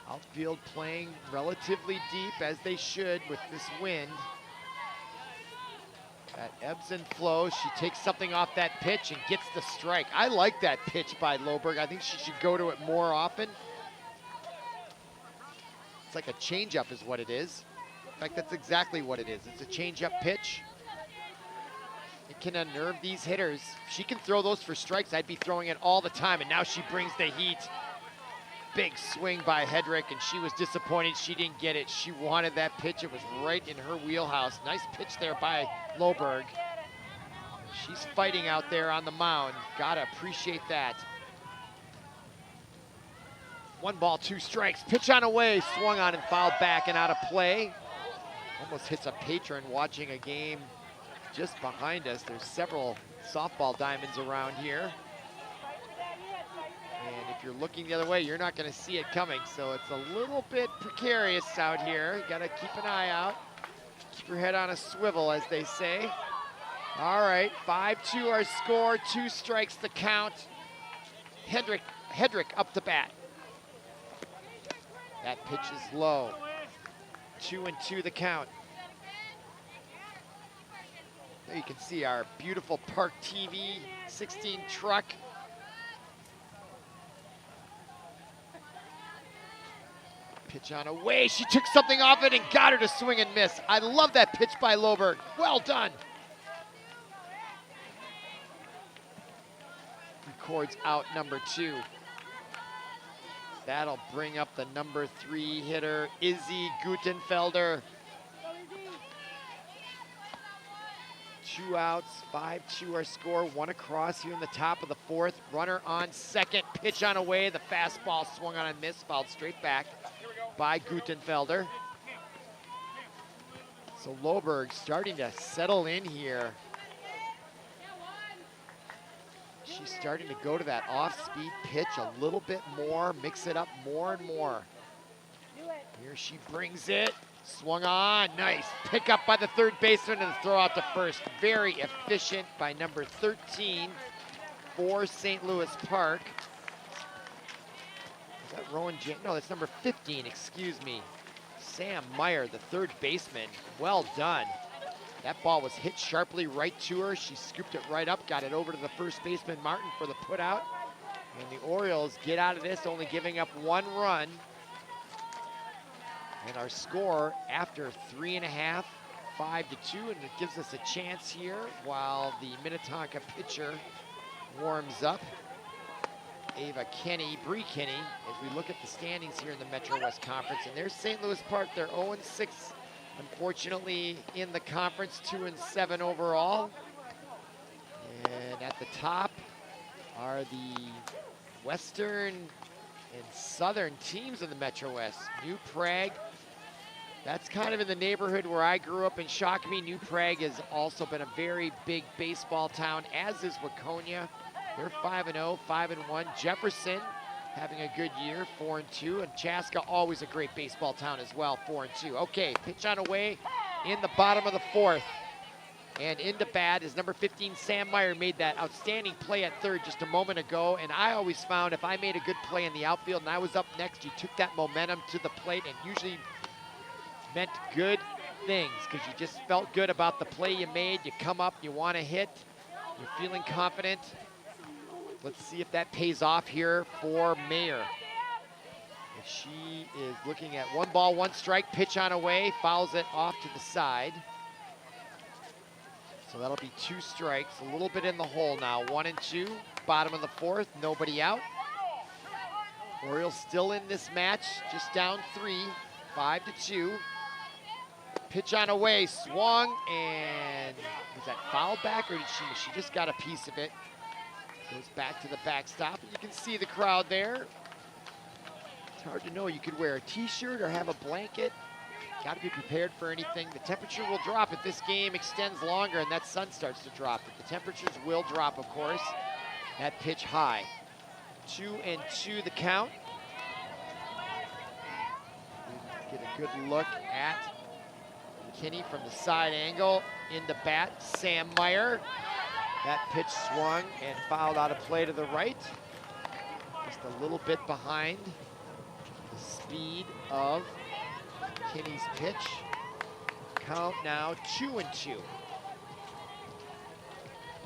Outfield playing relatively deep, as they should with this wind. That ebbs and flows. She takes something off that pitch and gets the strike. I like that pitch by Loberg. I think she should go to it more often. It's like a changeup is what it is. In fact, that's exactly what it is. It's a changeup pitch. It can unnerve these hitters. If she can throw those for strikes, I'd be throwing it all the time, and now she brings the heat. Big swing by Hedrick, and she was disappointed she didn't get it. She wanted that pitch. It was right in her wheelhouse. Nice pitch there by Loberg. She's fighting out there on the mound. Gotta appreciate that. 1 ball, 2 strikes. Pitch on away, swung on and fouled back and out of play. Almost hits a patron watching a game just behind us. There's several softball diamonds around here. And if you're looking the other way, you're not going to see it coming. So it's a little bit precarious out here. You got to keep an eye out. Keep your head on a swivel, as they say. All right, 5-2 our score, 2 strikes to count. Hedrick up to bat. That pitch is low. 2-2 the count. There you can see our beautiful ParkTV 16 truck. Pitch on away. She took something off it and got her to swing and miss. I love that pitch by Loberg. Well done. Records out number 2. That'll bring up the number 3 hitter, Izzy Gutenfelder. 2 outs, 5-2 our score, 1 across here in the top of the fourth. Runner on second, pitch on away. The fastball swung on and missed, fouled straight back by Gutenfelder. So Loberg starting to settle in here. She's starting to go to that off-speed pitch a little bit more, mix it up more and more. Here she brings it, swung on, nice. Pick up by the third baseman and the throw out to first. Very efficient by number 13 for St. Louis Park. Is that Rowan James? No, that's number 15, excuse me. Sam Meyer, the third baseman, well done. That ball was hit sharply right to her. She scooped it right up, got it over to the first baseman, Martin, for the putout. And the Orioles get out of this, only giving up 1 run. And our score after 3.5, 5-2, and it gives us a chance here while the Minnetonka pitcher warms up. Bree Kinney, as we look at the standings here in the Metro West Conference. And there's St. Louis Park, they're 0-6. Unfortunately, in the conference, 2-7 overall. And at the top are the Western and Southern teams of the Metro West. New Prague, that's kind of in the neighborhood where I grew up in Shakopee. New Prague has also been a very big baseball town, as is Waconia. They're 5-0, 5-1. Jefferson having a good year, 4-2, and Chaska, always a great baseball town as well, 4-2. Okay, pitch on away in the bottom of the fourth. And into bat is number 15, Sam Meyer, made that outstanding play at third just a moment ago. And I always found if I made a good play in the outfield and I was up next, you took that momentum to the plate and usually meant good things because you just felt good about the play you made. You come up, you want to hit, you're feeling confident. Let's see if that pays off here for Mayer. And she is looking at 1 ball, 1 strike, pitch on away, fouls it off to the side. So that'll be 2 strikes, a little bit in the hole now. 1 and 2, bottom of the 4th, nobody out. Orioles still in this match, just down 3, 5-2. Pitch on away, swung, and was that fouled back, or did she just got a piece of it? Goes back to the backstop, and you can see the crowd there. It's hard to know, you could wear a t-shirt or have a blanket. Got to be prepared for anything. The temperature will drop if this game extends longer and that sun starts to drop. But the temperatures will drop, of course. That pitch high. 2-2 the count. Get a good look at McKinney from the side angle. Into bat, Sam Meyer. That pitch swung and fouled out of play to the right. Just a little bit behind the speed of McKinney's pitch. Count now 2-2.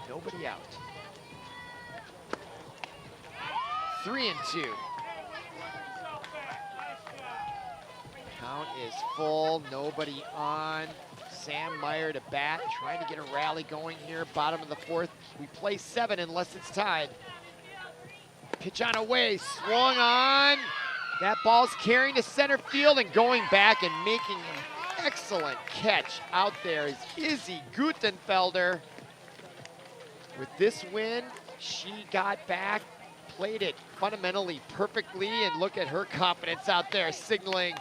Nobody out. 3-2. Count is full, nobody on. Sam Meyer to bat, trying to get a rally going here. Bottom of the 4th. We play 7 unless it's tied. Pitch on away, swung on. That ball's carrying to center field and going back and making an excellent catch out there is Izzy Gutenfelder. With this win, she got back, played it fundamentally perfectly, and look at her confidence out there signaling.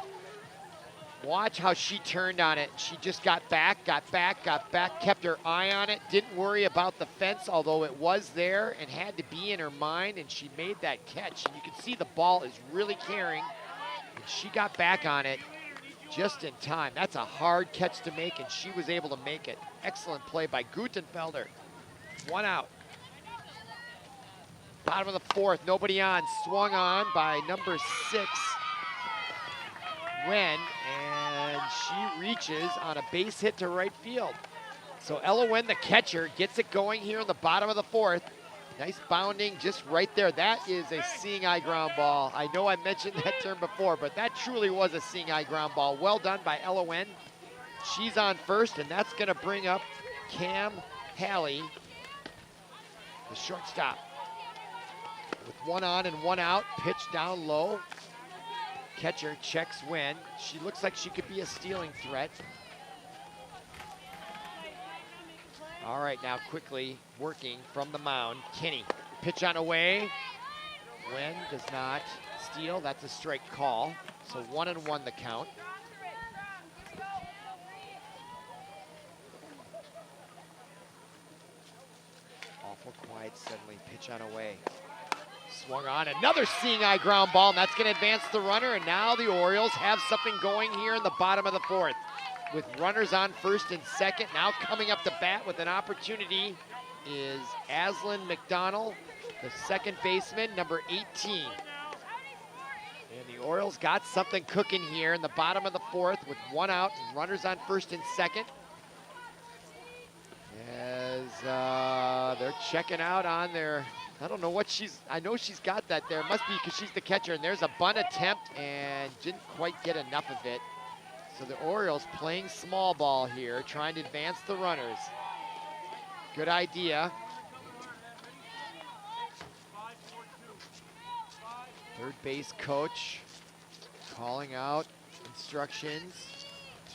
Watch how she turned on it. She just got back, kept her eye on it, didn't worry about the fence, although it was there and had to be in her mind, and she made that catch. And you can see the ball is really carrying, and she got back on it just in time. That's a hard catch to make, and she was able to make it. Excellent play by Gutenfelder. 1 out. Bottom of the 4th, nobody on. Swung on by number 6. Wen, and she reaches on a base hit to right field. So Ella Wen, the catcher, gets it going here in the bottom of the 4th. Nice bounding just right there. That is a seeing eye ground ball. I know I mentioned that term before, but that truly was a seeing eye ground ball. Well done by Ella Wen. She's on first, and that's gonna bring up Cam Halley, the shortstop. With 1 on and 1 out, pitch down low. Catcher checks Wen. She looks like she could be a stealing threat. All right, now quickly working from the mound. Kinney, pitch on away. Wen does not steal. That's a strike call. So 1-1 the count. Awful quiet suddenly. Pitch on away. Swung on, another seeing eye ground ball, and that's going to advance the runner, and now the Orioles have something going here in the bottom of the 4th. With runners on first and second, now coming up to bat with an opportunity is Aslan McDonald, the second baseman, number 18. And the Orioles got something cooking here in the bottom of the 4th with 1 out and runners on first and second. As they're checking out on their, I don't know what I know she's got that there. Must be because she's the catcher, and there's a bunt attempt and didn't quite get enough of it. So the Orioles playing small ball here, trying to advance the runners. Good idea. Third base coach calling out instructions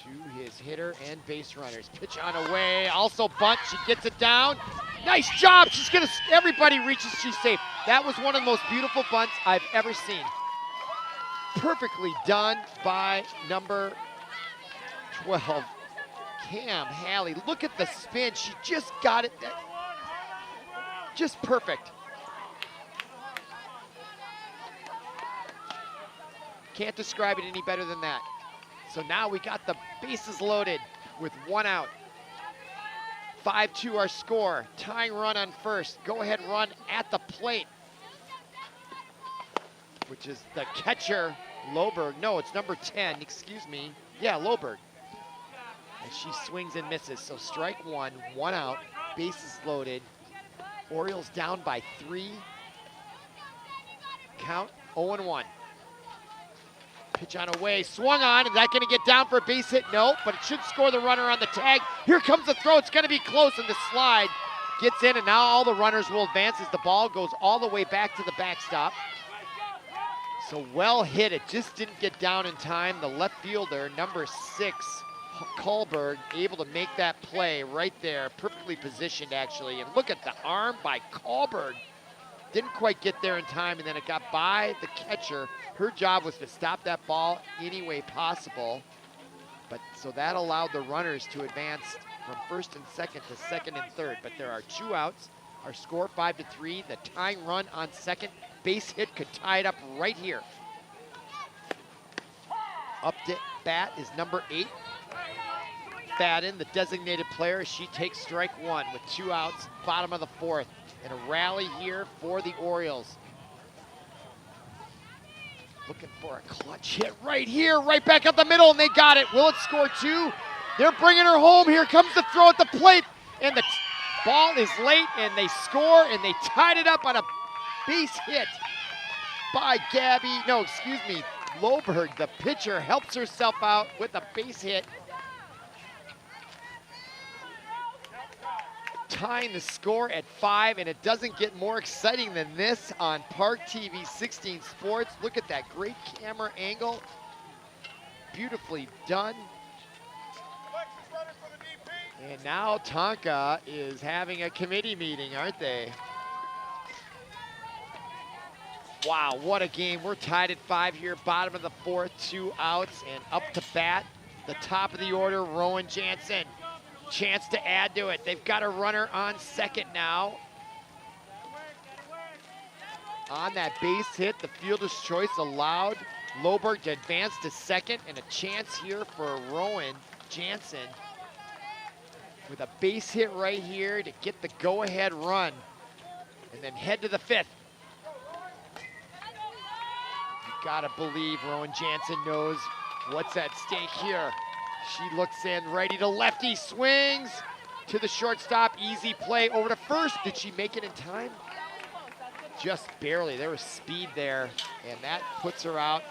to his hitter and base runners. Pitch on away, also bunt, she gets it down. Nice job, everybody reaches, she's safe. That was one of the most beautiful bunts I've ever seen. Perfectly done by number 12, Cam Halley. Look at the spin, she just got it, just perfect. Can't describe it any better than that. So now we got the bases loaded with 1 out. 5-2 our score. Tying run on first. Go ahead run at the plate, which is the catcher, Loberg. No, it's number 10, excuse me. Yeah, Loberg. And she swings and misses. So strike one, 1 out, bases loaded. Orioles down by 3. Count 0-1. Pitch on away, swung on. Is that going to get down for a base hit? No, but it should score the runner on the tag. Here comes the throw. It's going to be close, and the slide gets in, and now all the runners will advance as the ball goes all the way back to the backstop. So well hit. It just didn't get down in time. The left fielder, number 6, Kohlberg, able to make that play right there. Perfectly positioned, actually. And look at the arm by Kohlberg. Didn't quite get there in time, and then it got by the catcher. Her job was to stop that ball any way possible. But so that allowed the runners to advance from first and second to second and third. But there are 2 outs. Our score 5-3. The tying run on second. Base hit could tie it up right here. Up to bat is number 8. Fadden, the designated player. She takes strike 1 with 2 outs, bottom of the 4th. And a rally here for the Orioles. Looking for a clutch hit right here, right back up the middle, and they got it. Will it score 2? They're bringing her home. Here comes the throw at the plate, and the ball is late, and they score, and they tied it up on a base hit by Loberg. The pitcher helps herself out with a base hit. Tying the score at 5, and it doesn't get more exciting than this on ParkTV 16 Sports. Look at that great camera angle. Beautifully done. And now Tonka is having a committee meeting, aren't they? Wow, what a game. We're tied at 5 here, bottom of the 4th, 2 outs, and up to bat, the top of the order, Rowan Jansen. Chance to add to it. They've got a runner on second now. On that base hit, the fielder's choice allowed Loberg to advance to second, and a chance here for Rowan Jansen with a base hit right here to get the go-ahead run and then head to the 5th. You gotta believe Rowan Jansen knows what's at stake here. She looks in, righty to lefty, swings to the shortstop, easy play over to first. Did she make it in time? Just barely. There was speed there, and that puts her out.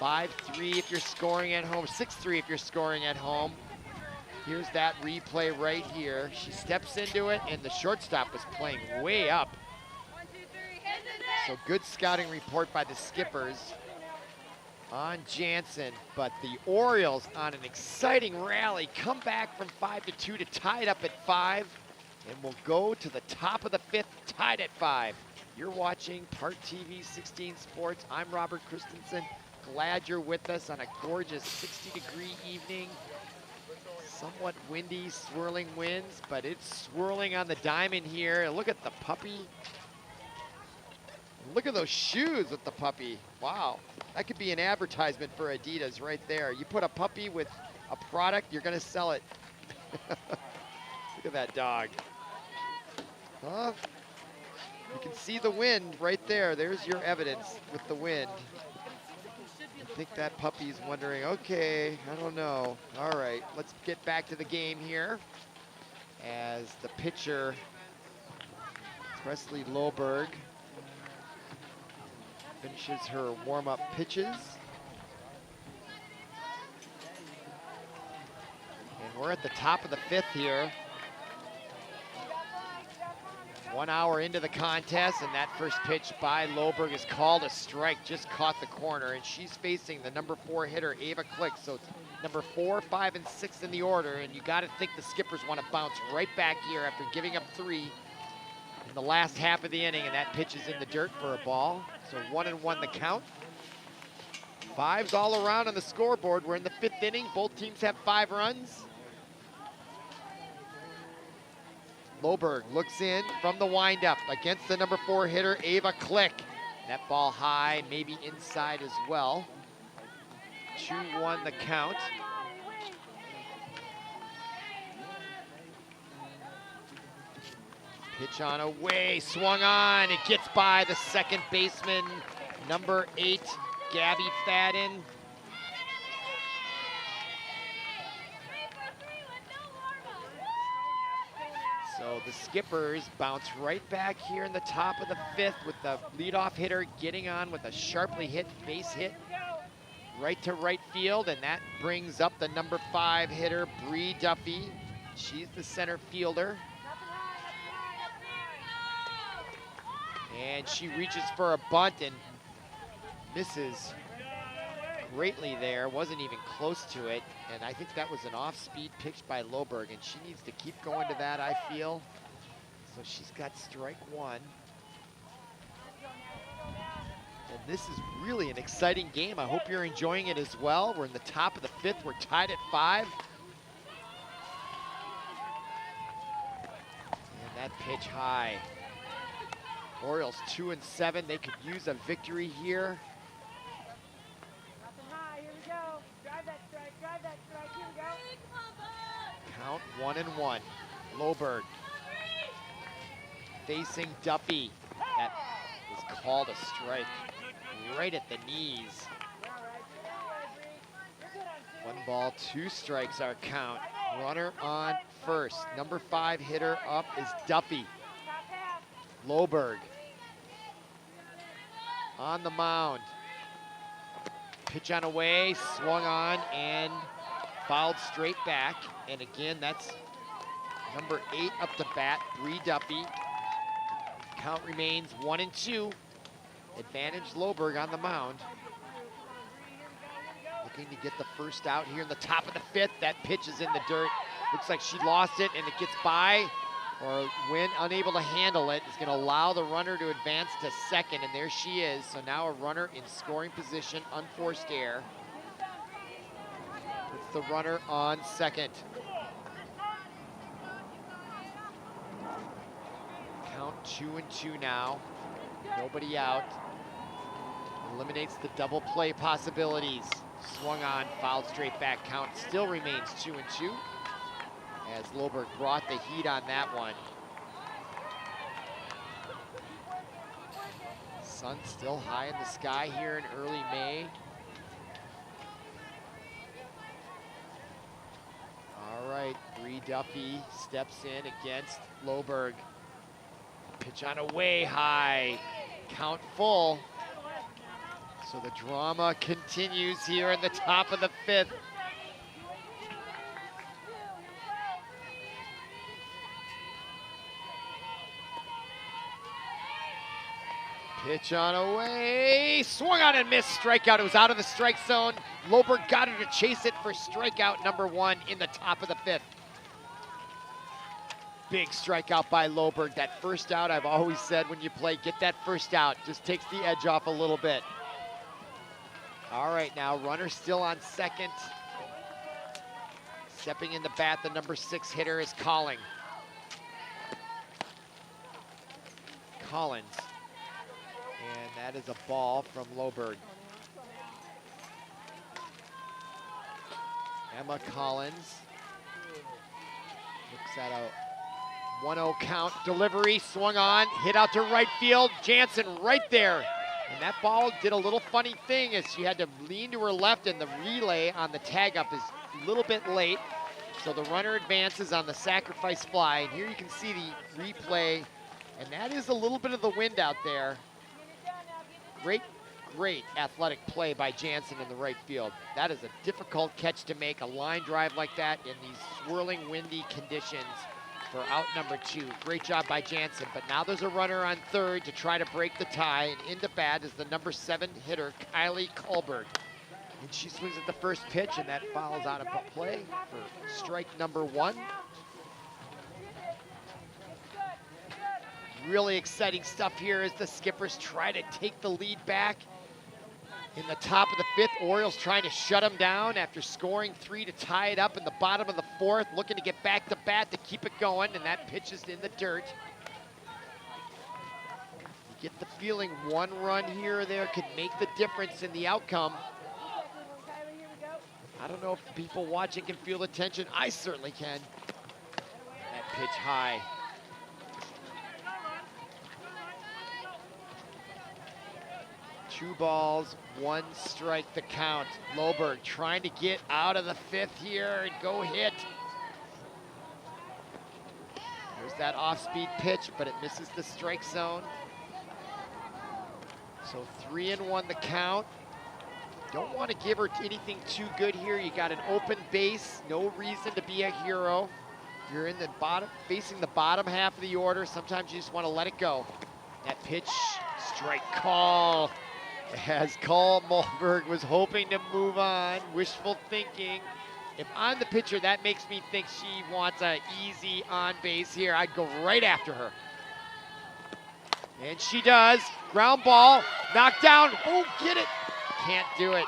5-3 if you're scoring at home, 6-3 if you're scoring at home. Here's that replay right here. She steps into it, and the shortstop was playing way up. So good scouting report by the skippers on Jansen, but the Orioles on an exciting rally come back from 5-2 to tie it up at 5, and will go to the top of the 5th, tied at 5. You're watching ParkTV 16 Sports. I'm Robert Christensen. Glad you're with us on a gorgeous 60-degree evening. Somewhat windy, swirling winds, but it's swirling on the diamond here. Look at the puppy. Look at those shoes with the puppy. Wow, that could be an advertisement for Adidas right there. You put a puppy with a product, you're gonna sell it. Look at that dog. Huh? You can see the wind right there. There's your evidence with the wind. I think that puppy's wondering, okay, I don't know. All right, let's get back to the game here as the pitcher, Presley Loberg, finishes her warm-up pitches. And we're at the top of the 5th here. 1 hour into the contest, and that first pitch by Loberg is called a strike, just caught the corner, and she's facing the number 4 hitter, Ava Klick. So it's number 4, 5, and 6 in the order, and you gotta think the skippers wanna bounce right back here after giving up 3 in the last half of the inning, and that pitch is in the dirt for a ball. So 1-1 the count. 5s all around on the scoreboard. We're in the 5th inning. Both teams have 5 runs. Loberg looks in from the windup against the number 4 hitter, Ava Klick. That ball high, maybe inside as well. 2-1 the count. Pitch on away, swung on. It gets by the second baseman, number 8, Gabby Fadden. So the Skippers bounce right back here in the top of the 5th with the leadoff hitter getting on with a sharply hit base hit right to right field, and that brings up the number 5 hitter, Bree Duffy. She's the center fielder. And she reaches for a bunt and misses greatly there, wasn't even close to it. And I think that was an off-speed pitch by Loberg, and she needs to keep going to that, I feel. So she's got strike 1. And this is really an exciting game. I hope you're enjoying it as well. We're in the top of the 5th. We're tied at 5. And that pitch high. Orioles 2 and 7. They could use a victory here. Count 1-1. Loberg facing Duffy. That was called a strike right at the knees. 1 ball, 2 strikes our count. Runner on first. Number 5 hitter up is Duffy. Loberg on the mound. Pitch on away, swung on, and fouled straight back. And again, that's number 8 up to bat, Bree Duffy. Count remains 1-2. Advantage Loberg on the mound. Looking to get the first out here in the top of the 5th. That pitch is in the dirt. Looks like she lost it, and it gets by, or when unable to handle it, is going to allow the runner to advance to second, and there she is. So now a runner in scoring position, unforced error. It's the runner on second. Count 2-2 now. Nobody out. Eliminates the double play possibilities. Swung on, fouled straight back. Count still remains 2-2. As Loberg brought the heat on that one. Sun still high in the sky here in early May. All right, Bree Duffy steps in against Loberg. Pitch on away high, count full. So the drama continues here in the top of the 5th. Pitch on away, swung on and missed, strikeout. It was out of the strike zone. Loberg got her to chase it for strikeout number 1 in the top of the 5th. Big strikeout by Loberg. That first out, I've always said when you play, get that first out. Just takes the edge off a little bit. All right, now runner still on second. Stepping in the bat, the number 6 hitter is Collins. And that is a ball from Loberg. Emma Collins looks at a 1-0 count. Delivery, swung on, hit out to right field. Jansen right there. And that ball did a little funny thing as she had to lean to her left, and the relay on the tag up is a little bit late. So the runner advances on the sacrifice fly. And here you can see the replay. And that is a little bit of the wind out there. Great athletic play by Jansen in the right field. That is a difficult catch to make, a line drive like that in these swirling, windy conditions for out number 2. Great job by Jansen, but now there's a runner on third to try to break the tie, and into bat is the number 7 hitter, Kylie Kulberg. And she swings at the first pitch, and that fouls out of play for strike number 1. Really exciting stuff here as the Skippers try to take the lead back. In the top of the 5th, Orioles trying to shut them down after scoring 3 to tie it up in the bottom of the 4th, looking to get back to bat to keep it going, and that pitch is in the dirt. You get the feeling 1 run here or there could make the difference in the outcome. I don't know if people watching can feel the tension. I certainly can. That pitch high. 2 balls, 1 strike the count. Loberg trying to get out of the 5th here and go hit. There's that off-speed pitch, but it misses the strike zone. So 3-1 the count. Don't want to give her anything too good here. You got an open base, no reason to be a hero. You're in the bottom, facing the bottom half of the order. Sometimes you just want to let it go. That pitch, strike call. As Carl Moberg was hoping to move on, wishful thinking. If I'm the pitcher, that makes me think she wants an easy on base here. I'd go right after her. And she does. Ground ball, knocked down. Oh, get it. Can't do it.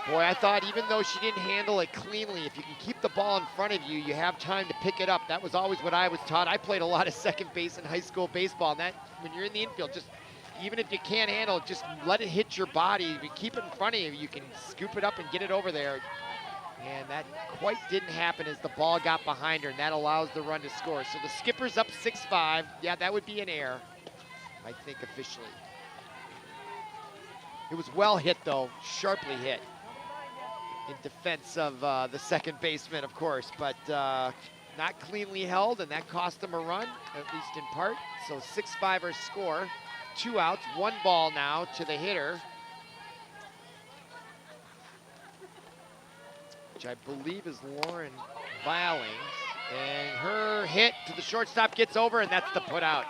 Boy, I thought even though she didn't handle it cleanly, if you can keep the ball in front of you, you have time to pick it up. That was always what I was taught. I played a lot of second base in high school baseball, and that when you're in the infield, just even if you can't handle it, just let it hit your body. If you keep it in front of you, you can scoop it up and get it over there. And that quite didn't happen as the ball got behind her, and that allows the run to score. So the skipper's up 6-5. Yeah, that would be an error, I think, officially. It was well hit, though, sharply hit. In defense of the second baseman, of course, but not cleanly held, and that cost them a run, at least in part. So 6-5 our score. 2 outs, 1 ball now to the hitter, which I believe is Lauren Viling. And her hit to the shortstop gets over, and that's the put out.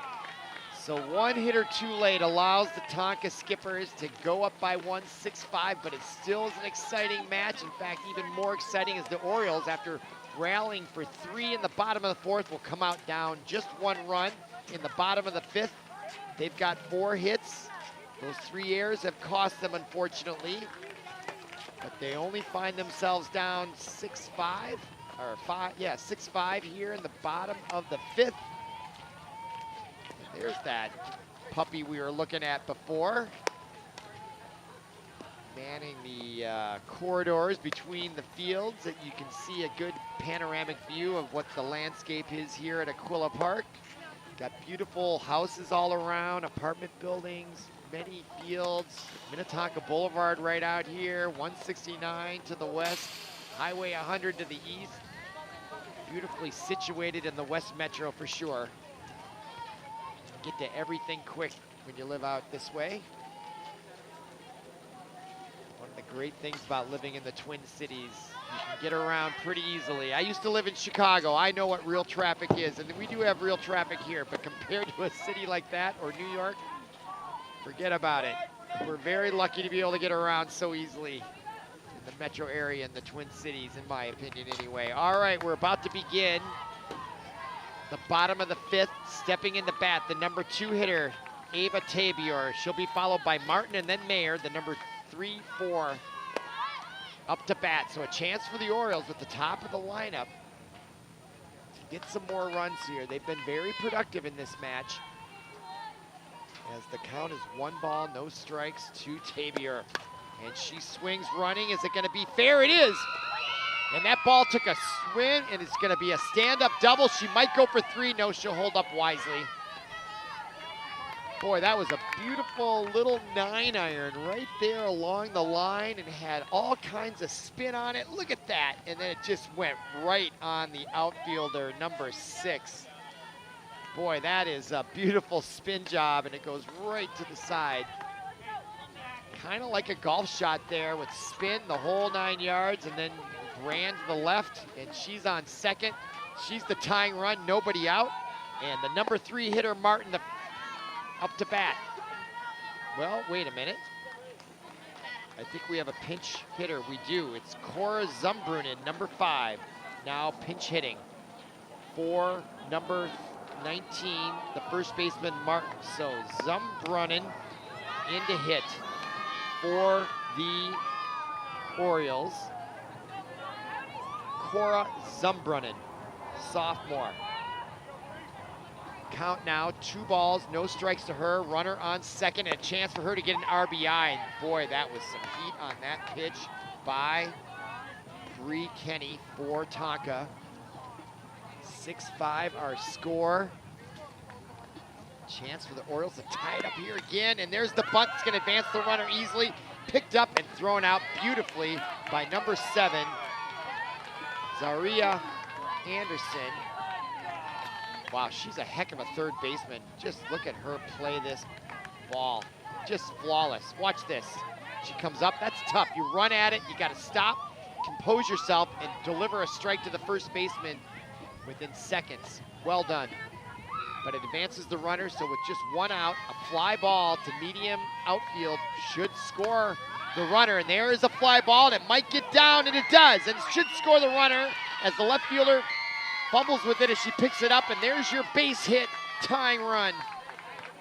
So 1 hitter too late allows the Tonka Skippers to go up by 1, 6-5, but it still is an exciting match. In fact, even more exciting is the Orioles, after rallying for 3 in the bottom of the 4th, will come out down just 1 run in the bottom of the 5th. They've got 4 hits. Those 3 errors have cost them, unfortunately, but they only find themselves down 6-5, or 6-5 here in the bottom of the 5th. There's that puppy we were looking at before. Manning the corridors between the fields, that you can see a good panoramic view of what the landscape is here at Aquila Park. Got beautiful houses all around, apartment buildings, many fields. Minnetonka Boulevard right out here, 169 to the west, Highway 100 to the east. Beautifully situated in the West Metro for sure. Get to everything quick when you live out this way. One of the great things about living in the Twin Cities, you can get around pretty easily. I used to live in Chicago. I know what real traffic is, and we do have real traffic here, but compared to a city like that or New York, forget about it. We're very lucky to be able to get around so easily in the metro area in the Twin Cities, in my opinion anyway. All right, we're about to begin. The bottom of the 5th, stepping in the bat, the number 2 hitter, Ava Tabior. She'll be followed by Martin and then Mayer, the number 3-4, up to bat. So a chance for the Orioles at the top of the lineup to get some more runs here. They've been very productive in this match, as the count is 1 ball, no strikes to Tabior. And she swings running. Is it going to be fair? It is. And that ball took a swing, and it's going to be a stand-up double. She might go for 3. No, she'll hold up wisely. Boy, that was a beautiful little 9-iron right there along the line, and had all kinds of spin on it. Look at that. And then it just went right on the outfielder, number 6. Boy, that is a beautiful spin job, and it goes right to the side. Kind of like a golf shot there, with spin the whole 9 yards, and then ran to the left, and she's on second. She's the tying run, nobody out. And the number 3 hitter, Martin, up to bat. Well, wait a minute. I think we have a pinch hitter. We do. It's Cora Zumbrunnen, number 5, now pinch hitting for number 19, the first baseman, Martin. So Zumbrunnen in to hit for the Orioles. Cora Zumbrunnen, sophomore. Count now, 2 balls, no strikes to her. Runner on second, and a chance for her to get an RBI. And boy, that was some heat on that pitch by Bree Kenny for Tonka. 6-5 our score. Chance for the Orioles to tie it up here again, and there's the bunt. It's going to advance the runner easily. Picked up and thrown out beautifully by number 7, Zaria Anderson. Wow, she's a heck of a third baseman. Just look at her play this ball. Just flawless. Watch this. She comes up. That's tough. You run at it. You got to stop, compose yourself, and deliver a strike to the first baseman within seconds. Well done. But it advances the runner, so with just 1 out, a fly ball to medium outfield should score the runner. And there is a fly ball, and it might get down, and it does. And it should score the runner as the left fielder fumbles with it as she picks it up. And there's your base hit tying run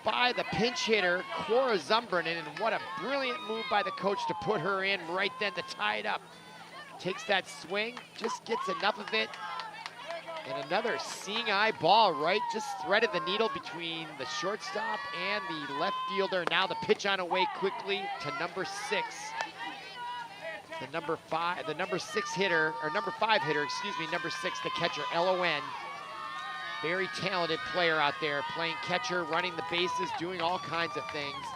by the pinch hitter, Cora Zumbrinen. And what a brilliant move by the coach to put her in right then to tie it up. Takes that swing, just gets enough of it. And another seeing eye ball, right? Just threaded the needle between the shortstop and the left fielder. Now the pitch on away quickly to number 6. The number 6 hitter, or number 5 hitter, excuse me, number 6, the catcher, L-O-N. Very talented player out there, playing catcher, running the bases, doing all kinds of things.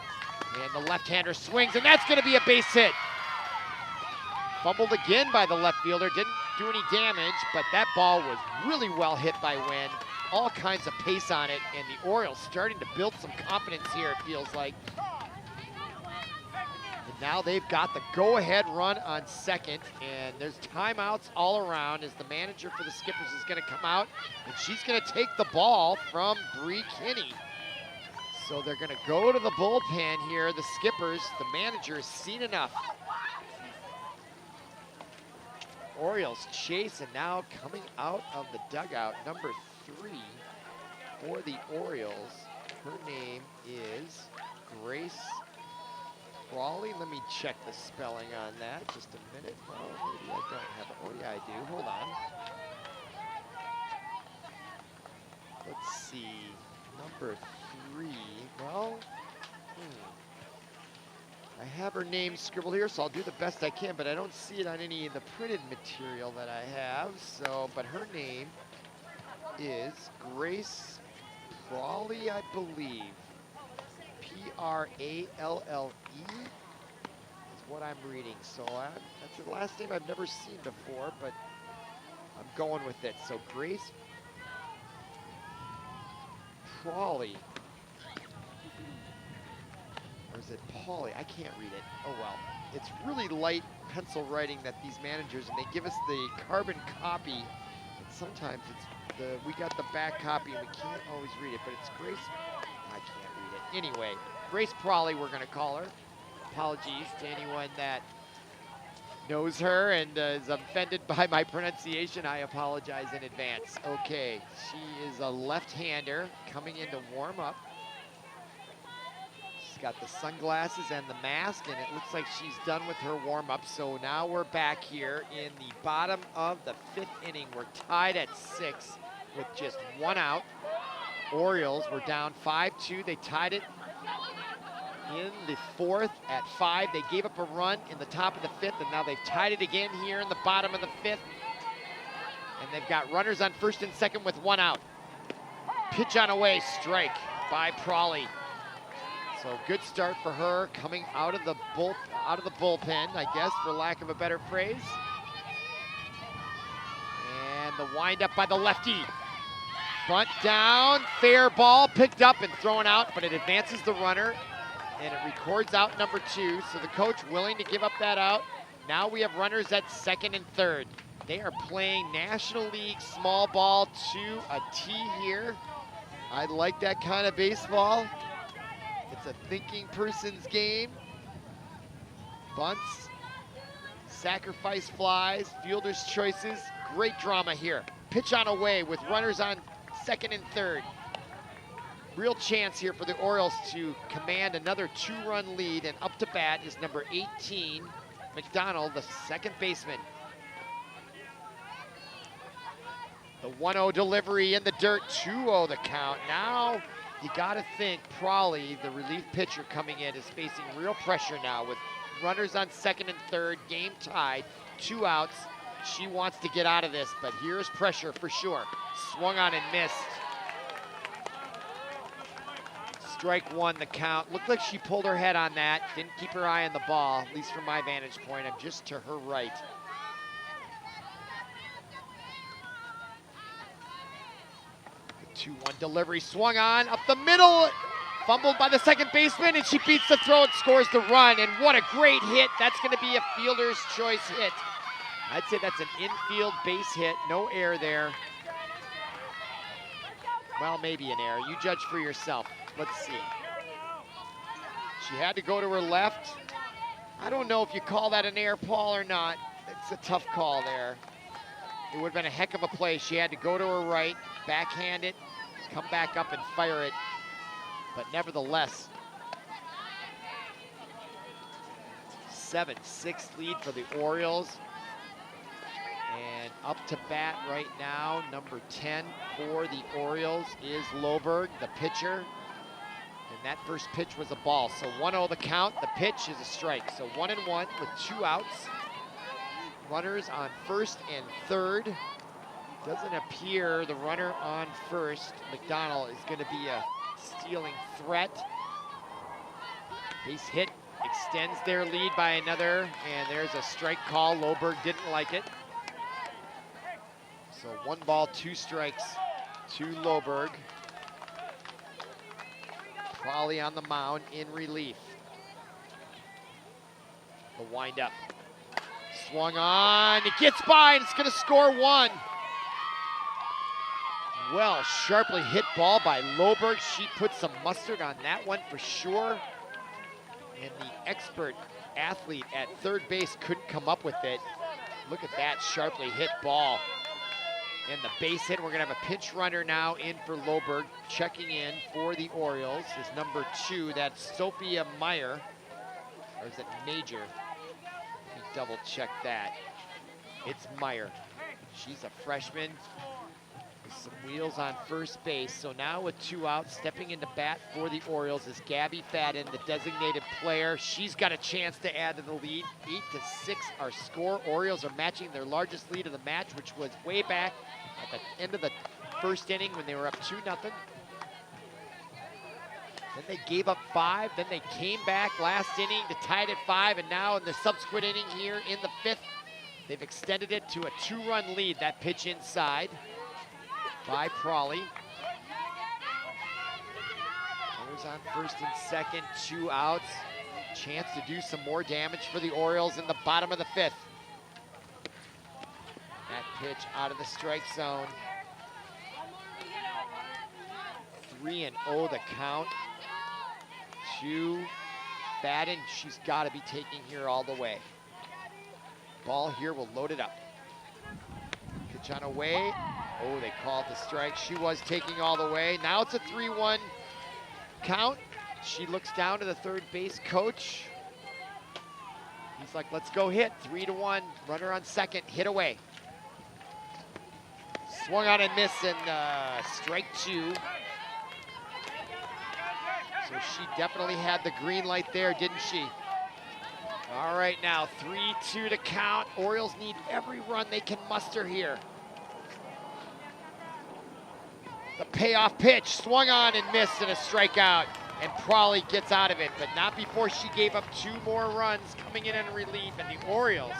And the left-hander swings, and that's gonna be a base hit. Fumbled again by the left fielder, didn't do any damage, but that ball was really well hit by Wynn. All kinds of pace on it, and the Orioles starting to build some confidence here, it feels like. And now they've got the go-ahead run on second, and there's timeouts all around as the manager for the Skippers is gonna come out, and she's gonna take the ball from Bree Kinney. So they're gonna go to the bullpen here, the Skippers. The manager has seen enough. Orioles chase, and now coming out of the dugout, number 3 for the Orioles. Her name is Grace Crawley. Let me check the spelling on that. Just a minute. Oh, maybe I don't have it. Oh, yeah, I do. Hold on. Let's see. Number 3. Well, I have her name scribbled here, so I'll do the best I can, but I don't see it on any of the printed material that I have. So, but her name is Grace Pralle, I believe. Pralle is what I'm reading. So that's the last name I've never seen before, but I'm going with it. So Grace Pralle. Or is it Pauly? I can't read it. Oh well. It's really light pencil writing that these managers, and they give us the carbon copy. And sometimes we got the back copy and we can't always read it, but it's Grace. I can't read it. Anyway, Grace Prawley, we're gonna call her. Apologies to anyone that knows her and is offended by my pronunciation. I apologize in advance. Okay, she is a left-hander coming in to warm up. She's got the sunglasses and the mask, and it looks like she's done with her warm-up. So now we're back here in the bottom of the 5th inning. We're tied at 6 with just 1 out. Orioles were down 5-2. They tied it in the 4th at 5. They gave up a run in the top of the 5th, and now they've tied it again here in the bottom of the 5th. And they've got runners on 1st and 2nd with 1 out. Pitch on away, strike by Prawley. So good start for her coming out of the bullpen, I guess, for lack of a better phrase. And the windup by the lefty. Bunt down, fair ball, picked up and thrown out, but it advances the runner, and it records out number 2. So the coach willing to give up that out. Now we have runners at 2nd and 3rd. They are playing National League small ball to a T here. I like that kind of baseball. It's a thinking person's game. Bunts, sacrifice flies, fielder's choices. Great drama here. Pitch on away with runners on 2nd and 3rd. Real chance here for the Orioles to command another 2-run lead, and up to bat is number 18, McDonald, the 2nd baseman. The 1-0 delivery in the dirt, 2-0 the count. Now you gotta think Prawley, the relief pitcher coming in, is facing real pressure now with runners on 2nd and 3rd, game tied, 2 outs. She wants to get out of this, but here's pressure for sure. Swung on and missed. Strike one, the count. Looked like she pulled her head on that. Didn't keep her eye on the ball, at least from my vantage point. I'm just to her right. The 2-1 delivery swung on, up the middle. Fumbled by the second baseman, and she beats the throw and scores the run. And what a great hit. That's going to be a fielder's choice hit. I'd say that's an infield base hit. No error there. Well, maybe an error. You judge for yourself. Let's see. She had to go to her left. I don't know if you call that an air, Paul, or not. It's a tough call there. It would have been a heck of a play. She had to go to her right, backhand it, come back up and fire it. But nevertheless, 7-6 lead for the Orioles. And up to bat right now, number 10 for the Orioles is Loberg, the pitcher. And that first pitch was a ball. So 1-0 the count, the pitch is a strike. So 1-1 with 2 outs. Runners on first and third. Doesn't appear the runner on first, McDonald, is going to be a stealing threat. Base hit extends their lead by another, and there's a strike call. Loberg didn't like it. So 1 ball, 2 strikes to Loberg. Crawley on the mound in relief. The windup. Swung on, it gets by, and it's going to score 1. Well, sharply hit ball by Loberg. She put some mustard on that one for sure. And the expert athlete at third base couldn't come up with it. Look at that sharply hit ball. And the base hit, we're gonna have a pinch runner now in for Loberg. Checking in for the Orioles is number 2, that's Sophia Meyer. Or is it Major? Let me double check that. It's Meyer. She's a freshman. Some wheels on first base. So now with 2 outs, stepping into bat for the Orioles is Gabby Fadden, the designated player. She's got a chance to add to the lead. 8-6 our score. Orioles are matching their largest lead of the match, which was way back at the end of the first inning when they were up 2-0. Then they gave up 5. Then they came back last inning to tie it at 5. And now in the subsequent inning here in the 5th, they've extended it to a 2-run lead. That pitch inside by Prawley. Runners on first and second, 2 outs. Chance to do some more damage for the Orioles in the bottom of the 5th. That pitch out of the strike zone. 3-0 the count to Fadden. She's got to be taking here all the way. Ball here will load it up. Pitch on away. Oh, they called the strike. She was taking all the way. Now it's a 3-1 count. She looks down to the third base coach. He's like, let's go hit. 3-1. Runner on second. Hit away. Swung on and missed, and strike 2. So she definitely had the green light there, didn't she? All right, now 3-2 to count. Orioles need every run they can muster here. The payoff pitch, swung on and missed, and a strikeout. And Prawley gets out of it, but not before she gave up 2 more runs coming in relief. And the Orioles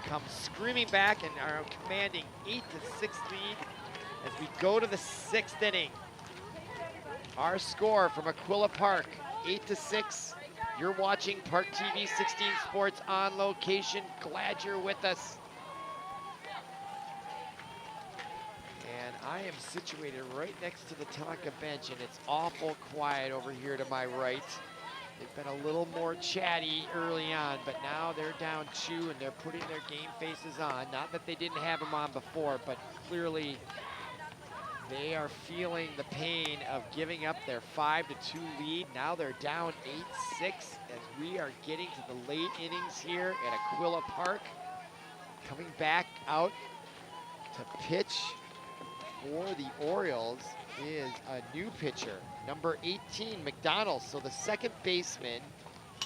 come screaming back and are commanding 8-6 lead as we go to the 6th inning. Our score from Aquila Park, 8-6. You're watching ParkTV 16 Sports on location. Glad you're with us. And I am situated right next to the Tonka bench, and it's awful quiet over here to my right. They've been a little more chatty early on, but now they're down 2 and they're putting their game faces on. Not that they didn't have them on before, but clearly they are feeling the pain of giving up their 5-2 lead. Now they're down 8-6 as we are getting to the late innings here at Aquila Park. Coming back out to pitch for the Orioles is a new pitcher, number 18, McDonald. So the second baseman,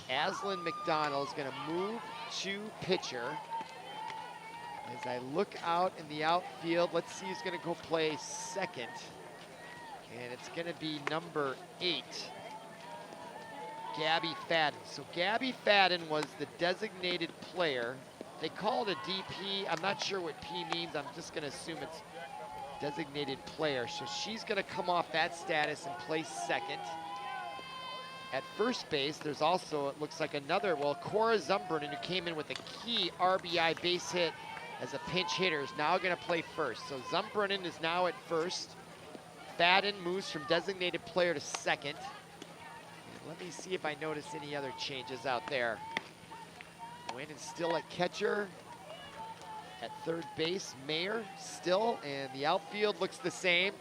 Aslan McDonald, is going to move to pitcher. As I look out in the outfield, let's see who's going to go play second. And it's going to be number 8, Gabby Fadden. So Gabby Fadden was the designated player. They call it a DP. I'm not sure what P means. I'm just going to assume it's designated player. So she's going to come off that status and play second. At first base, there's also, it looks like another, well, Cora Zumbrun, who came in with a key RBI base hit as a pinch hitter, is now going to play first. So Zumbrun is now at first. Fadden moves from designated player to second. And let me see if I notice any other changes out there. Wynn is still at catcher. At third base, Mayer still, and the outfield looks the same.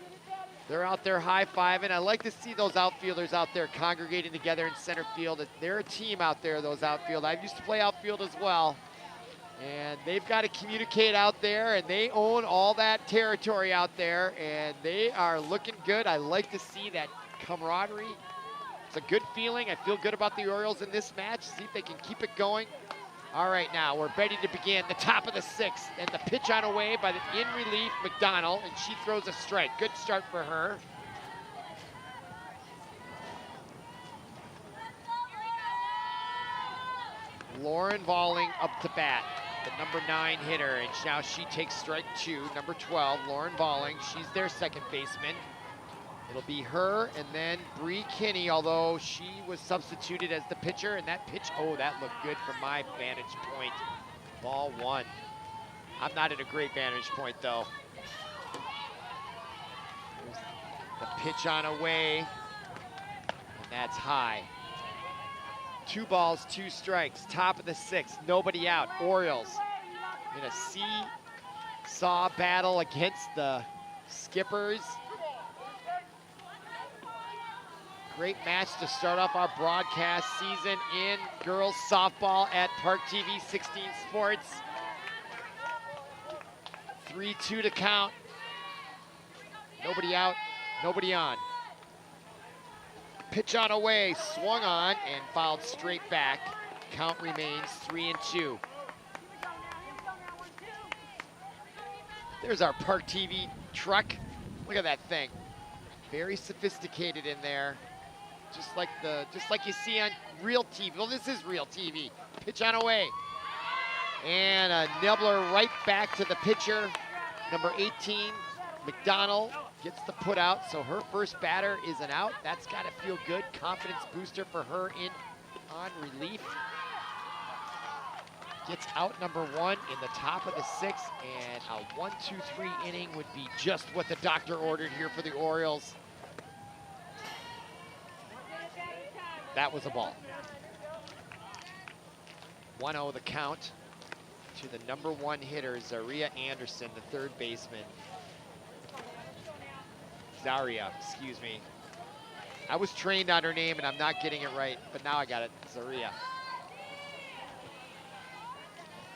They're out there high-fiving. I like to see those outfielders out there congregating together in center field. They're a team out there, those outfield. I used to play outfield as well. And they've got to communicate out there, and they own all that territory out there, and they are looking good. I like to see that camaraderie. It's a good feeling. I feel good about the Orioles in this match. See if they can keep it going. All right, now we're ready to begin the top of the sixth, and the pitch on away by the in relief McDonald, and she throws a strike. Good start for her. Lauren Valling up to bat, the number 9 hitter, and now she takes strike 2, number 12, Lauren Valling. She's their second baseman. It'll be her and then Bree Kinney, although she was substituted as the pitcher, and that pitch, oh, that looked good from my vantage point. Ball 1. I'm not at a great vantage point, though. There's the pitch on away, and that's high. 2 balls, 2 strikes, top of the 6th, nobody out. Orioles in a seesaw battle against the Skippers. Great match to start off our broadcast season in girls softball at ParkTV 16 Sports. 3-2 to count. Nobody out, nobody on. Pitch on away, swung on and fouled straight back. Count remains 3-2. There's our ParkTV truck. Look at that thing. Very sophisticated in there. Just like you see on real TV. Well, this is real TV. Pitch on away. And a nibbler right back to the pitcher. Number 18, McDonald, gets the put out. So her first batter is an out. That's got to feel good. Confidence booster for her on relief. Gets out number 1 in the top of the 6th. And a 1-2-3 inning would be just what the doctor ordered here for the Orioles. That was a ball. 1-0 the count to the number 1 hitter, Zaria Anderson, the third baseman. Zaria, excuse me. I was trained on her name and I'm not getting it right, but now I got it, Zaria.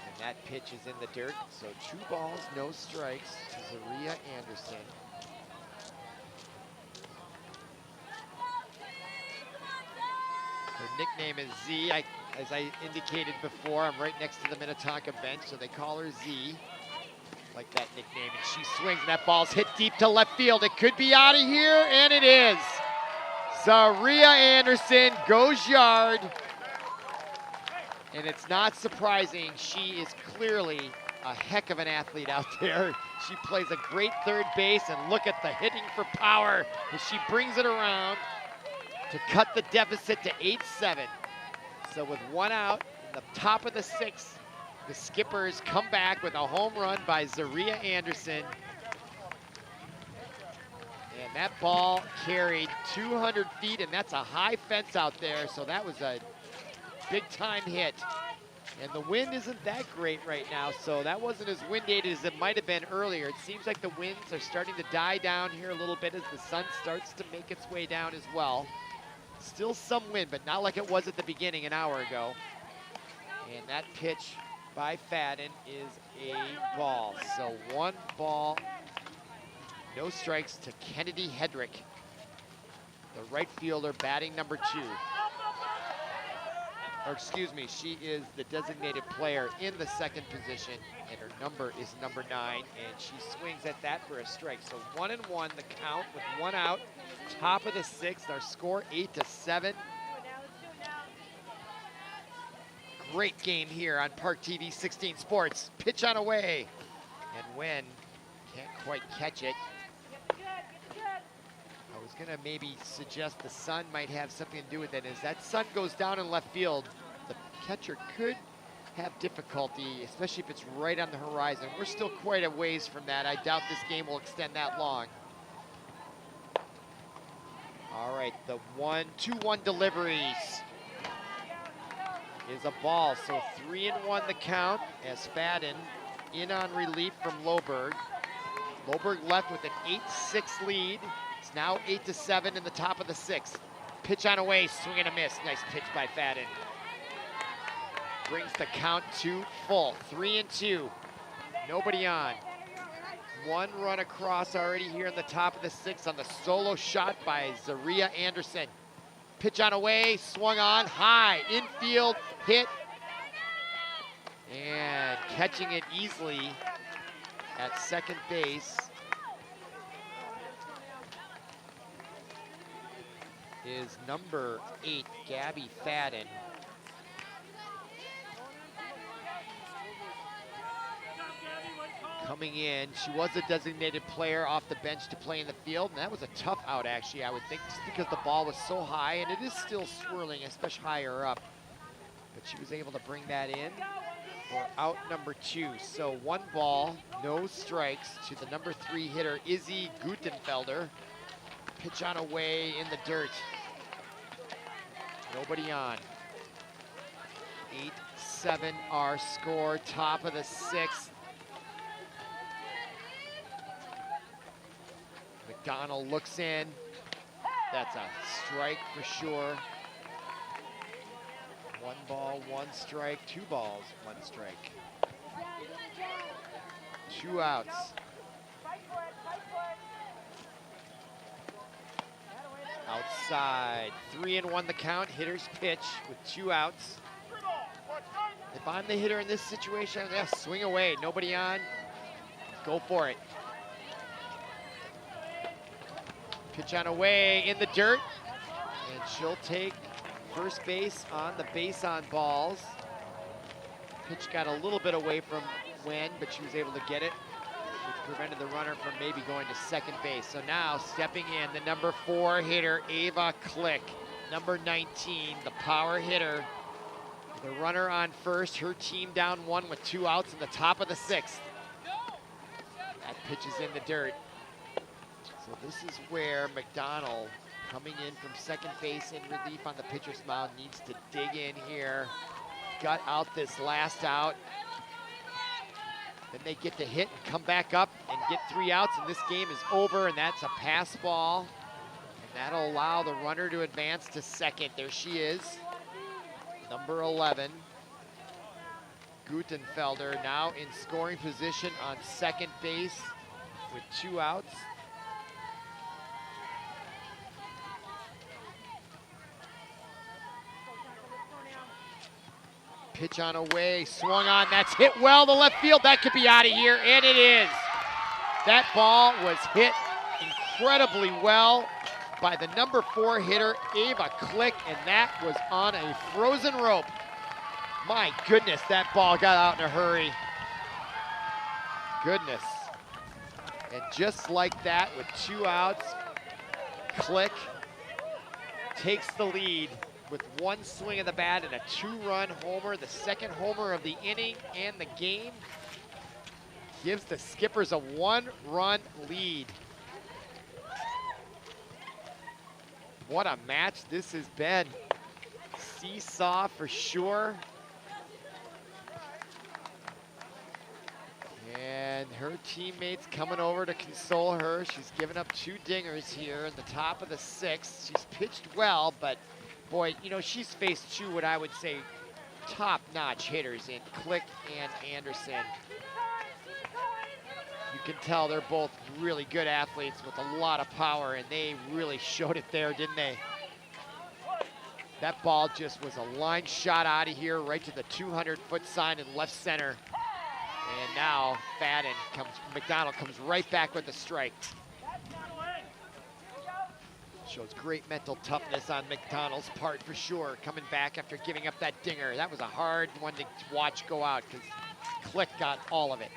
And that pitch is in the dirt, so 2 balls, no strikes to Zaria Anderson. Her nickname is Z. As I indicated before, I'm right next to the Minnetonka bench, so they call her Z. Like that nickname, and she swings, and that ball's hit deep to left field. It could be out of here, and it is. Zaria Anderson goes yard, and it's not surprising. She is clearly a heck of an athlete out there. She plays a great third base, and look at the hitting for power as she brings it around to cut the deficit to 8-7. So with 1 out in the top of the 6th, the Skippers come back with a home run by Zaria Anderson. And that ball carried 200 feet, and that's a high fence out there, so that was a big-time hit. And the wind isn't that great right now, so that wasn't as wind-aided as it might have been earlier. It seems like the winds are starting to die down here a little bit as the sun starts to make its way down as well. Still some wind, but not like it was at the beginning an hour ago. And that pitch by Fadden is a ball. So 1 ball, no strikes to Kennedy Hedrick, the right fielder batting number 2. Or excuse me, she is the designated player in the second position, and her number is number 9, and she swings at that for a strike. So 1-1 the count with 1 out. Top of the 6th, our score 8-7. great game here on ParkTV 16 Sports. Pitch on away. And Wen can't quite catch it. I was gonna maybe suggest the sun might have something to do with it. As that sun goes down in left field, the catcher could have difficulty, especially if it's right on the horizon. We're still quite a ways from that. I doubt this game will extend that long. All right, the 2-1 deliveries is a ball. So 3-1 the count as Fadden in on relief from Loberg. Loberg left with an 8-6 lead. It's now 8-7 in the top of the sixth. Pitch on away, swing and a miss. Nice pitch by Fadden. Brings the count to full, 3-2. Nobody on. One run across already here in the top of the sixth on the solo shot by Zaria Anderson. Pitch on away, swung on, high, infield, hit. And catching it easily at second base is number 8, Gabby Fadden. Coming in, she was a designated player off the bench to play in the field, and that was a tough out actually, I would think, just because the ball was so high, and it is still swirling, especially higher up. But she was able to bring that in for out number 2. So 1 ball, no strikes to the number 3 hitter, Izzy Gutenfelder. Pitch on away in the dirt. Nobody on. 8-7 our score, top of the sixth. McDonald looks in. That's a strike for sure. 1 ball, 1 strike, 2 balls, 1 strike. 2 outs. Outside, 3-1 the count. Hitter's pitch with 2 outs. If I'm the hitter in this situation, yeah, swing away. Nobody on. Go for it. Pitch on away in the dirt, and she'll take first base on the base on balls. Pitch got a little bit away from Wen, but she was able to get it, which prevented the runner from maybe going to second base. So now stepping in, the number 4 hitter, Ava Click. Number 19, the power hitter. The runner on first, her team down 1 with 2 outs in the top of the sixth. That pitch is in the dirt. So this is where McDonald, coming in from second base in relief on the pitcher's mound, needs to dig in here, gut out this last out. Then they get to hit and come back up and get 3 outs, and this game is over, and that's a pass ball. And that'll allow the runner to advance to second. There she is, number 11. Gutenfelder now in scoring position on second base with 2 outs. Pitch on away, swung on, that's hit well to left field. That could be out of here, and it is. That ball was hit incredibly well by the number 4 hitter, Ava Click, and that was on a frozen rope. My goodness, that ball got out in a hurry. Goodness. And just like that, with 2 outs, Click takes the lead with 1 swing of the bat and a 2-run homer, the second homer of the inning and the game. Gives the Skippers a 1-run lead. What a match this has been. Seesaw for sure. And her teammates coming over to console her. She's given up 2 dingers here in the top of the sixth. She's pitched well, but boy, you know, she's faced 2 what I would say top-notch hitters in Click and Anderson. You can tell they're both really good athletes with a lot of power, and they really showed it there, didn't they? That ball just was a line shot out of here right to the 200-foot sign in left center. And now McDonald comes right back with a strike. Shows great mental toughness on McDonald's part for sure, coming back after giving up that dinger. That was a hard one to watch go out because Click got all of it.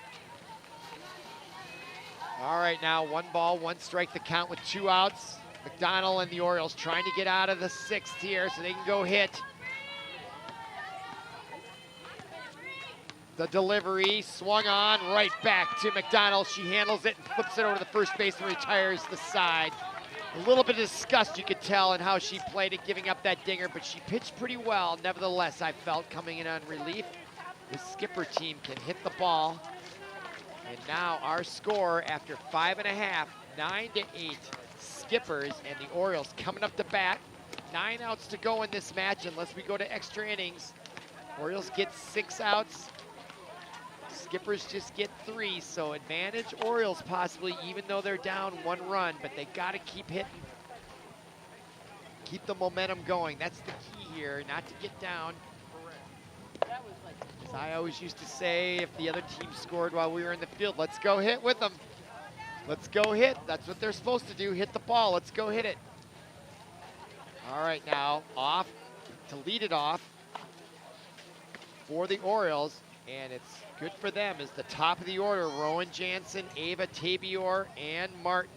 All right, now 1 ball, 1 strike, the count with 2 outs. McDonald and the Orioles trying to get out of the 6th here so they can go hit. The delivery swung on right back to McDonald. She handles it and flips it over to the first base and retires the side. A little bit of disgust you could tell in how she played it, giving up that dinger, but she pitched pretty well. Nevertheless, I felt coming in on relief. The Skipper team can hit the ball. And now our score after 5.5, 9-8. Skippers and the Orioles coming up to bat. 9 outs to go in this match unless we go to extra innings. Orioles get 6 outs. Skippers just get 3, so advantage Orioles possibly, even though they're down 1 run, but they gotta keep hitting. Keep the momentum going. That's the key here, not to get down. As I always used to say, if the other team scored while we were in the field, let's go hit with them. Let's go hit. That's what they're supposed to do, hit the ball. Let's go hit it. All right, now off to lead it off for the Orioles, and it's good for them, is the top of the order, Rowan Jansen, Ava Tabior, and Martin.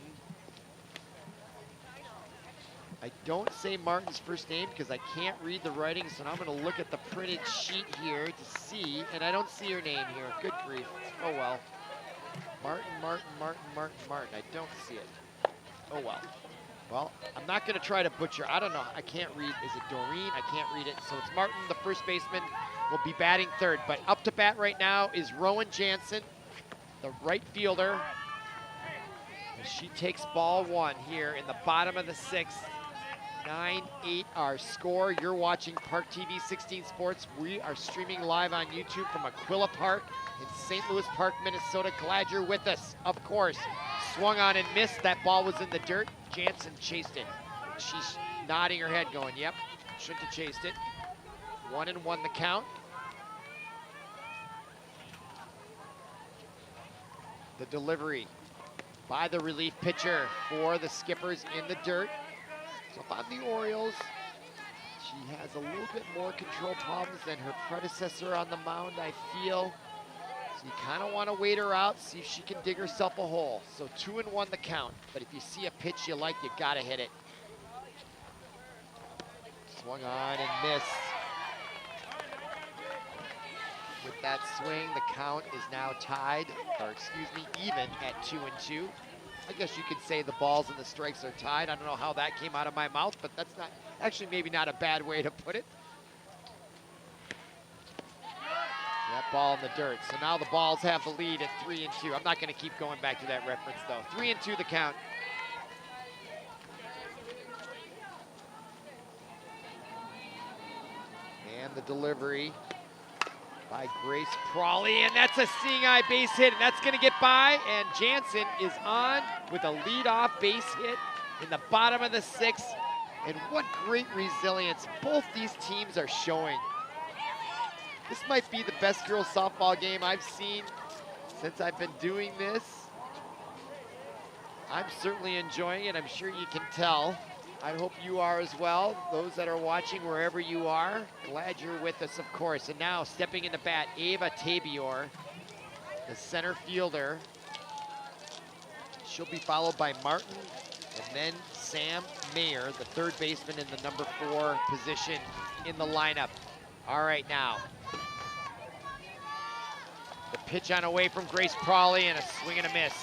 I don't say Martin's first name because I can't read the writing, so now I'm going to look at the printed sheet here to see, and I don't see her name here. Good grief. Oh, well. Martin. I don't see it. Oh, well. Well, I'm not going to try to butcher. I don't know. I can't read. Is it Doreen? I can't read it. So it's Martin, the first baseman, will be batting third. But up to bat right now is Rowan Jansen, the right fielder. And she takes ball 1 here in the bottom of the 6th. 9-8 our score. You're watching ParkTV 16 Sports. We are streaming live on YouTube from Aquila Park in St. Louis Park, Minnesota. Glad you're with us, of course. Swung on and missed. That ball was in the dirt. Jansen chased it. She's nodding her head going, yep, shouldn't have chased it. 1-1 the count. The delivery by the relief pitcher for the Skippers in the dirt. So if I'm the Orioles, she has a little bit more control problems than her predecessor on the mound, I feel. So you kind of want to wait her out, see if she can dig herself a hole. So 2-1 the count, but if you see a pitch you like, you gotta hit it. Swung on and missed. With that swing, the count is now tied, or excuse me, even at 2-2. I guess you could say the balls and the strikes are tied. I don't know how that came out of my mouth, but that's not, actually maybe not a bad way to put it. That ball in the dirt. So now the Balls have the lead at 3-2. I'm not going to keep going back to that reference though. 3-2 the count. And the delivery by Grace Prawley, and that's a seeing eye base hit, and that's going to get by, and Jansen is on with a leadoff base hit in the bottom of the 6th, and what great resilience both these teams are showing. This might be the best girls softball game I've seen since I've been doing this. I'm certainly enjoying it. I'm sure you can tell. I hope you are as well. Those that are watching wherever you are, glad you're with us, of course. And now stepping in the bat, Ava Tabior, the center fielder. She'll be followed by Martin and then Sam Mayer, the third baseman in the number 4 position in the lineup. All right, now. The pitch on away from Grace Prawley and a swing and a miss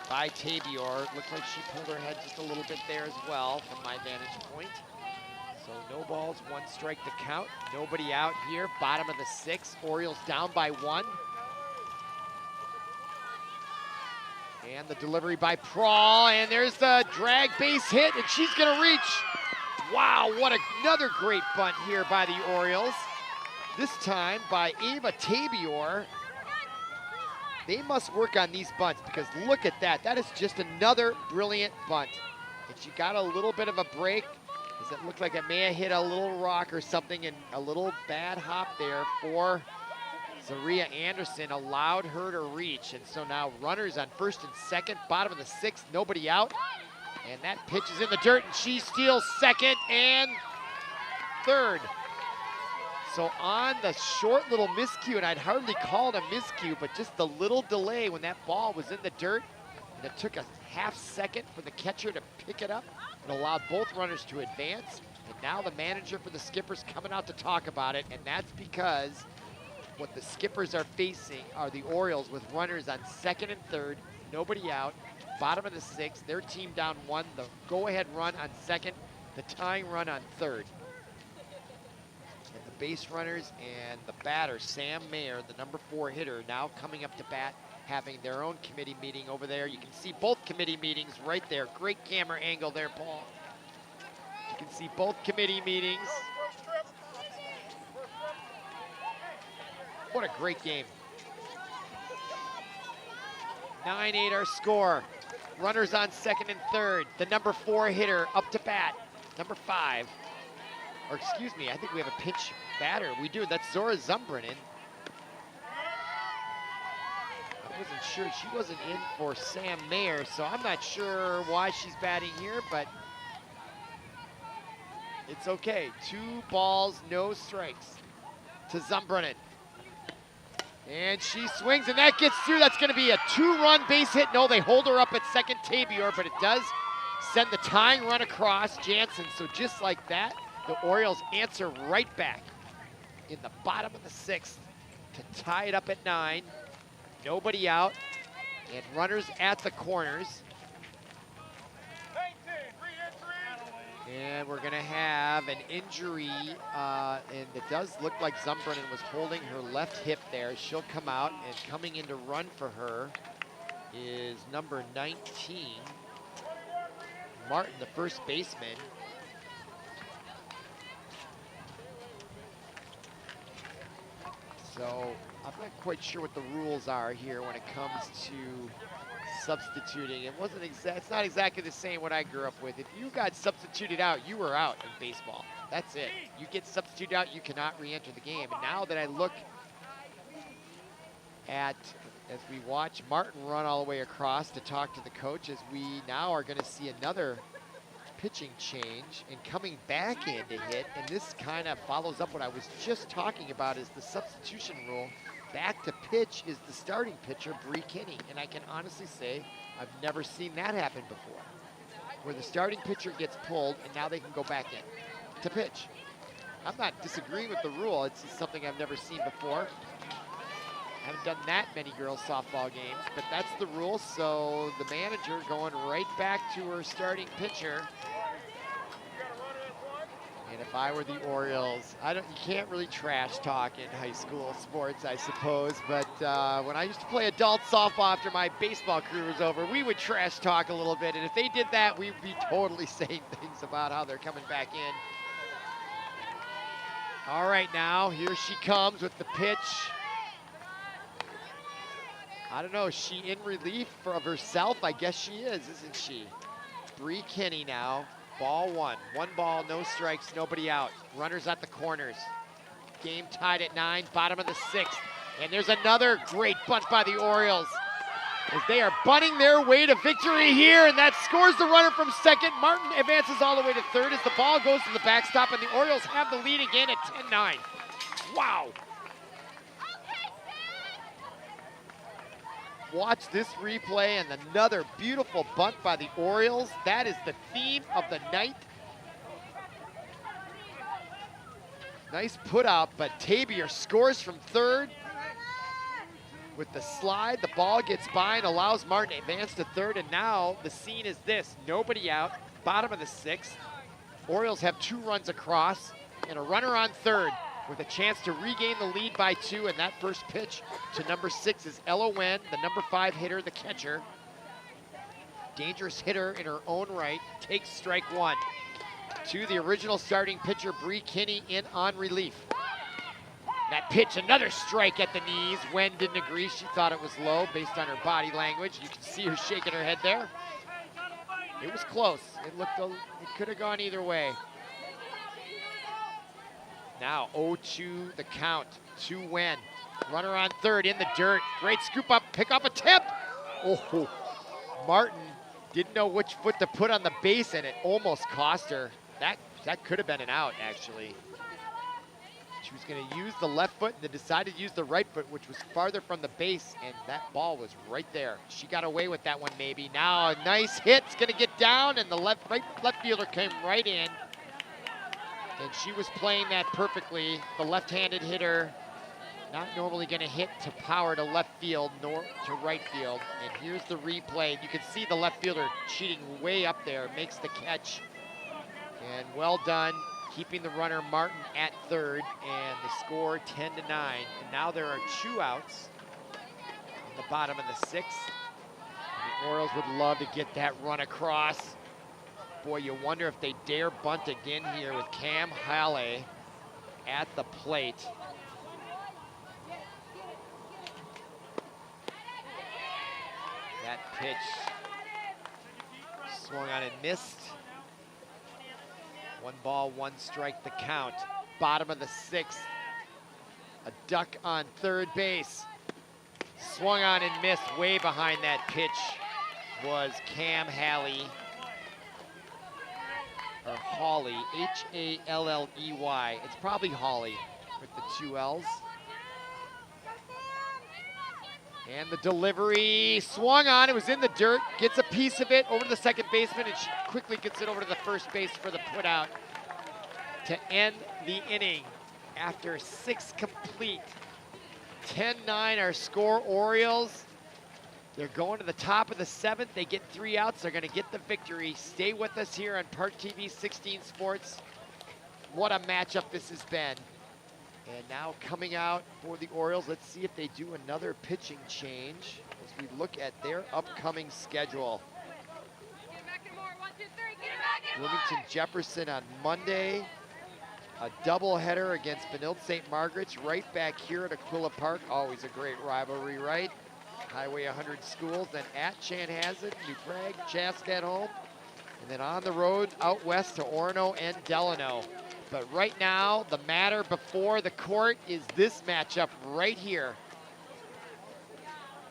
by Tabior. Looks like she pulled her head just a little bit there as well from my vantage point. So no balls, 1 strike to count. Nobody out here, bottom of the 6th. Orioles down by 1. And the delivery by Prawl, and there's the drag base hit, and she's gonna reach. Wow, what another great bunt here by the Orioles. This time by Ava Tabior. They must work on these bunts because look at that. That is just another brilliant bunt. And she got a little bit of a break. Does it look like it may have hit a little rock or something, and a little bad hop there for Zaria Anderson allowed her to reach. And so now runners on first and second, bottom of the 6th, nobody out. And that pitch is in the dirt, and she steals second and third. So on the short little miscue, and I'd hardly call it a miscue, but just the little delay when that ball was in the dirt, and it took a half second for the catcher to pick it up. It allowed both runners to advance, and now the manager for the Skippers coming out to talk about it, and that's because what the Skippers are facing are the Orioles with runners on second and third, nobody out, bottom of the sixth, their team down one, the go-ahead run on second, the tying run on third. And the base runners and the batter, Sam Mayer, the number 4 hitter, now coming up to bat, having their own committee meeting over there. You can see both committee meetings right there. Great camera angle there, Paul. You can see both committee meetings. What a great game. 9-8 our score. Runners on second and third. The number 4 hitter up to bat. Number 5. Or excuse me, I think we have a pinch batter. We do. That's Zora Zumbrinen. I wasn't sure. She wasn't in for Sam Mayer, so I'm not sure why she's batting here, but it's okay. 2 balls, no strikes to Zumbrinen. And she swings, and that gets through. That's going to be a 2-run base hit. No, they hold her up at second, Tabior, but it does send the tying run across Jansen. So just like that, the Orioles answer right back in the bottom of the 6th to tie it up at 9. Nobody out, and runners at the corners. And we're gonna have an injury, and it does look like Zumbrinen was holding her left hip there. She'll come out, and coming in to run for her is number 19, Martin, the first baseman. So I'm not quite sure what the rules are here when it comes to substituting. It's not exactly the same what I grew up with. If you got substituted out, you were out in baseball. That's it. You get substituted out, you cannot re-enter the game. And now that I look at, as we watch Martin run all the way across to talk to the coaches, we now are going to see another pitching change and coming back in to hit. And this kind of follows up what I was just talking about, is the substitution rule. Back to pitch is the starting pitcher, Bree Kinney. And I can honestly say I've never seen that happen before, where the starting pitcher gets pulled and now they can go back in to pitch. I'm not disagreeing with the rule. It's just something I've never seen before. Haven't done that many girls softball games, but that's the rule. So the manager going right back to her starting pitcher. And if I were the Orioles, you can't really trash talk in high school sports, I suppose. But when I used to play adult softball after my baseball career was over, we would trash talk a little bit. And if they did that, we'd be totally saying things about how they're coming back in. All right, now here she comes with the pitch. I don't know, is she in relief of herself? I guess she is, isn't she? Bree Kinney now. Ball 1. 1 ball, no strikes, nobody out. Runners at the corners. Game tied at 9, bottom of the 6th. And there's another great bunt by the Orioles, as they are bunting their way to victory here, and that scores the runner from second. Martin advances all the way to third as the ball goes to the backstop, and the Orioles have the lead again at 10-9. Wow. Watch this replay, and another beautiful bunt by the Orioles. That is the theme of the night. Nice put out, but Tabior scores from third with the slide. The ball gets by and allows Martin to advance to third, and now the scene is this. Nobody out, bottom of the 6th. Orioles have 2 runs across and a runner on third, with a chance to regain the lead by 2, and that first pitch to number 6 is Ella Wen, the number 5 hitter, the catcher. Dangerous hitter in her own right, takes strike 1. To the original starting pitcher, Bree Kinney, in on relief. That pitch, another strike at the knees. Wen didn't agree. She thought it was low based on her body language. You can see her shaking her head there. It was close. It could have gone either way. Now 0-2 the count to Wen. Runner on third in the dirt. Great scoop up, pick up, attempt. Oh, Martin Didn't know which foot to put on the base, and it almost cost her. That could have been an out, actually. She was going to use the left foot and then decided to use the right foot, which was farther from the base, and that ball was right there. She got away with that one, maybe. Now a nice hit. It's going to get down, and the left fielder came right in. And she was playing that perfectly. The left-handed hitter, not normally going to hit to power to left field nor to right field. And here's the replay. You can see the left fielder cheating way up there, makes the catch. And well done, keeping the runner Martin at third, and the score 10-9. And now there are 2 outs on the bottom of the 6th. The Orioles would love to get that run across. Boy, you wonder if they dare bunt again here with Cam Halley at the plate. That pitch swung on and missed. 1 ball, 1 strike, the count. Bottom of the 6th. A duck on third base. Swung on and missed. Way behind that pitch was Cam Halley. Or Hawley, Halley. It's probably Hawley with the 2 L's. And the delivery swung on, it was in the dirt, gets a piece of it over to the second baseman, and she quickly gets it over to the first base for the put out to end the inning after 6 complete. 10-9 our score, Orioles. They're going to the top of the 7th. They get 3 outs. They're going to get the victory. Stay with us here on ParkTV 16 Sports. What a matchup this has been. And now coming out for the Orioles, let's see if they do another pitching change as we look at their upcoming schedule. Bloomington Jefferson on Monday. A doubleheader against Minnetonka St. Margaret's right back here at Aquila Park. Always a great rivalry, right? Highway 100 schools, then at Chanhassen, New Prague, Chaska at home, and then on the road out west to Orono and Delano. But right now, the matter before the court is this matchup right here.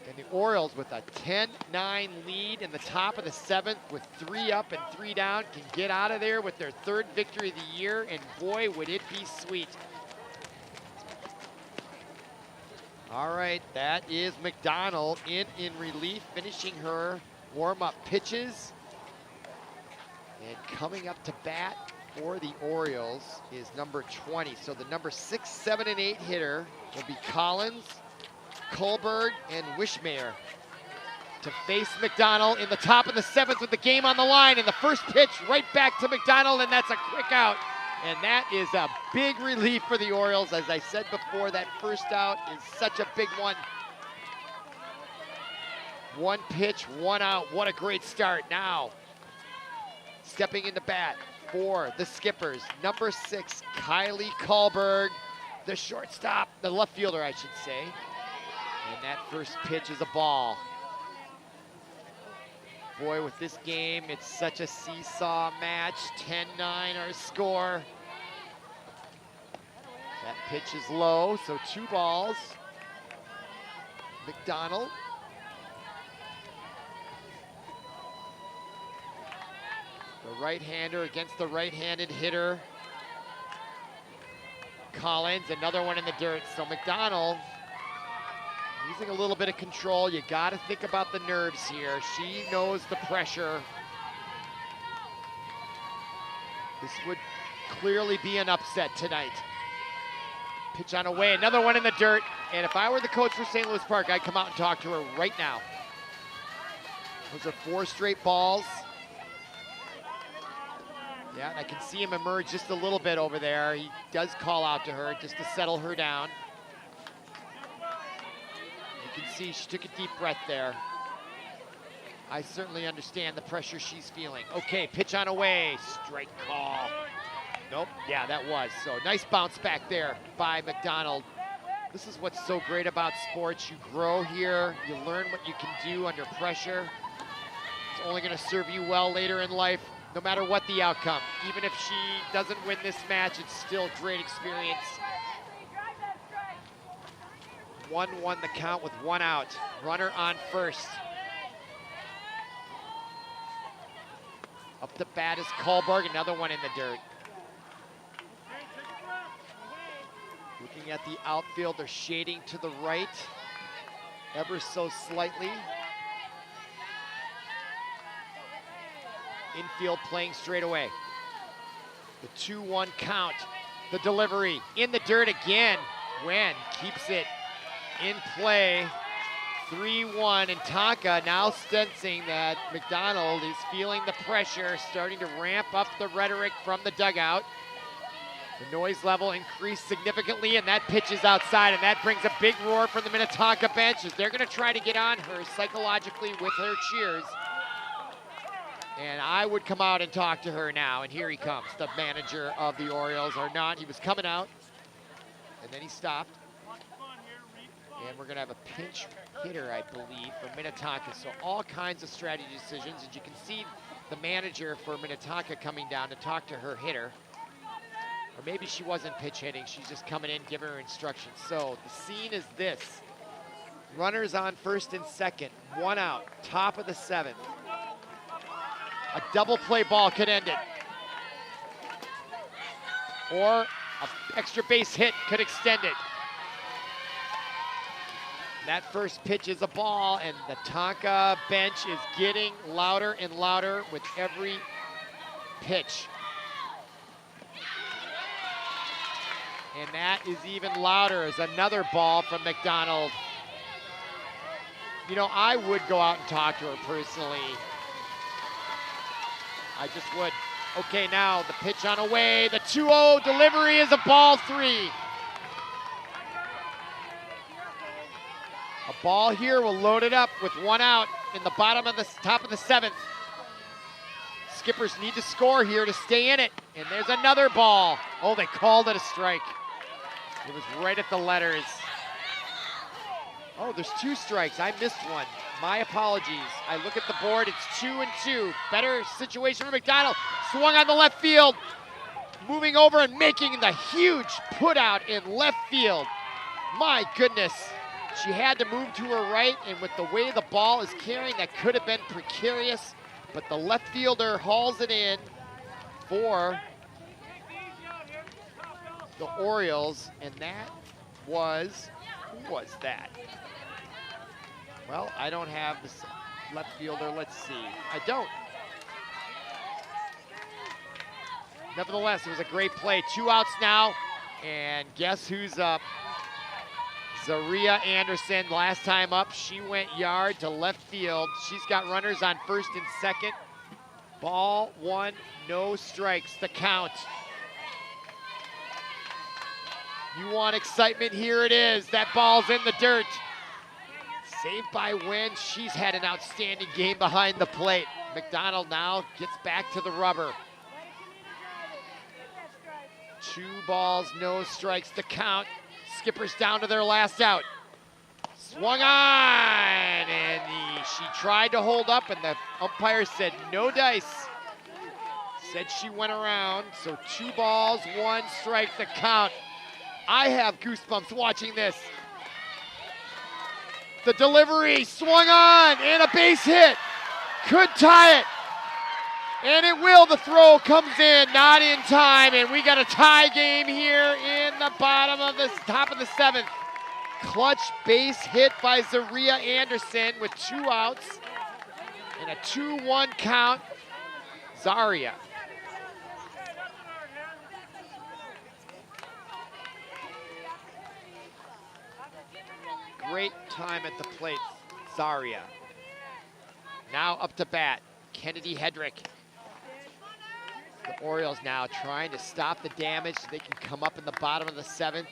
And the Orioles with a 10-9 lead in the top of the 7th with 3 up and 3 down can get out of there with their 3rd victory of the year, and boy, would it be sweet. All right, that is McDonald in relief, finishing her warm-up pitches. And coming up to bat for the Orioles is number 20. So the number 6, 7, and 8 hitter will be Collins, Kohlberg, and Wishmayer to face McDonald in the top of the 7th with the game on the line. And the first pitch right back to McDonald, and that's a quick out. And that is a big relief for the Orioles. As I said before, that first out is such a big one. 1 pitch, 1 out. What a great start. Now, stepping into bat for the Skippers, number 6, Kylie Kohlberg, the shortstop, the left fielder, I should say. And that first pitch is a ball. Boy, with this game, it's such a seesaw match. 10-9 our score. That pitch is low, so 2 balls. McDonald. The right-hander against the right-handed hitter. Collins, another one in the dirt. So McDonald using a little bit of control. You got to think about the nerves here. She knows the pressure. This would clearly be an upset tonight. Pitch on away, another one in the dirt. And if I were the coach for St. Louis Park, I'd come out and talk to her right now. Those are 4 straight balls. Yeah, and I can see him emerge just a little bit over there. He does call out to her just to settle her down. You can see she took a deep breath there. I certainly understand the pressure she's feeling. Okay, pitch on away, strike call. Nope, yeah, that was. So nice bounce back there by McDonald. This is what's so great about sports. You grow here, you learn what you can do under pressure. It's only gonna serve you well later in life, no matter what the outcome. Even if she doesn't win this match, it's still great experience. 1-1 the count with 1 out. Runner on first. to bat is Kullberg, another one in the dirt. Looking at the outfield, they're shading to the right, ever so slightly. Infield playing straight away. The 2-1 count. The delivery in the dirt again. Wen keeps it in play. 3-1, and Tonka now sensing that McDonald is feeling the pressure, starting to ramp up the rhetoric from the dugout. The noise level increased significantly, and that pitch is outside, and that brings a big roar from the Minnetonka bench as they're going to try to get on her psychologically with her cheers. And I would come out and talk to her now, and here he comes, the manager of the Orioles, or not. He was coming out, and then he stopped. And we're going to have a pinch hitter, I believe, for Minnetonka. So all kinds of strategy decisions, and you can see the manager for Minnetonka coming down to talk to her hitter. Or maybe she wasn't pitch hitting, she's just coming in, giving her instructions. So the scene is this. Runners on first and second, 1 out, top of the 7th. A double play ball could end it. Or an extra base hit could extend it. That first pitch is a ball, and the Tonka bench is getting louder and louder with every pitch. And that is even louder as another ball from McDonald. You know, I would go out and talk to her personally. I just would. Okay, now the pitch on away. The 2-0 delivery is a ball 3. A ball here will load it up with 1 out in the bottom of the top of the 7th. Skippers need to score here to stay in it. And there's another ball. Oh, they called it a strike. It was right at the letters. Oh, there's 2 strikes. I missed one. My apologies. I look at the board. It's 2-2. Better situation for McDonald. Swung on the left field. Moving over and making the huge put out in left field. My goodness. She had to move to her right, and with the way the ball is carrying, that could have been precarious. But the left fielder hauls it in for the Orioles, and that was, who was that? Well, I don't have the left fielder. Let's see. I don't. Nevertheless, it was a great play. 2 outs now, and guess who's up? Zaria Anderson, last time up, she went yard to left field. She's got runners on first and second. Ball 1, no strikes, the count. You want excitement? Here it is. That ball's in the dirt. Saved by Wen. She's had an outstanding game behind the plate. McDonald now gets back to the rubber. 2 balls, no strikes, the count. Skippers down to their last out. Swung on, and she tried to hold up, and the umpire said no dice. Said she went around, so 2 balls, 1 strike, the count. I have goosebumps watching this. The delivery, swung on, and a base hit. Could tie it. And it will. The throw comes in, not in time, and we got a tie game here in the bottom of the top of the 7th. Clutch base hit by Zaria Anderson with 2 outs and a 2-1 count. Zaria. Great time at the plate, Zaria. Now up to bat, Kennedy Hedrick. The Orioles now trying to stop the damage so they can come up in the bottom of the 7th.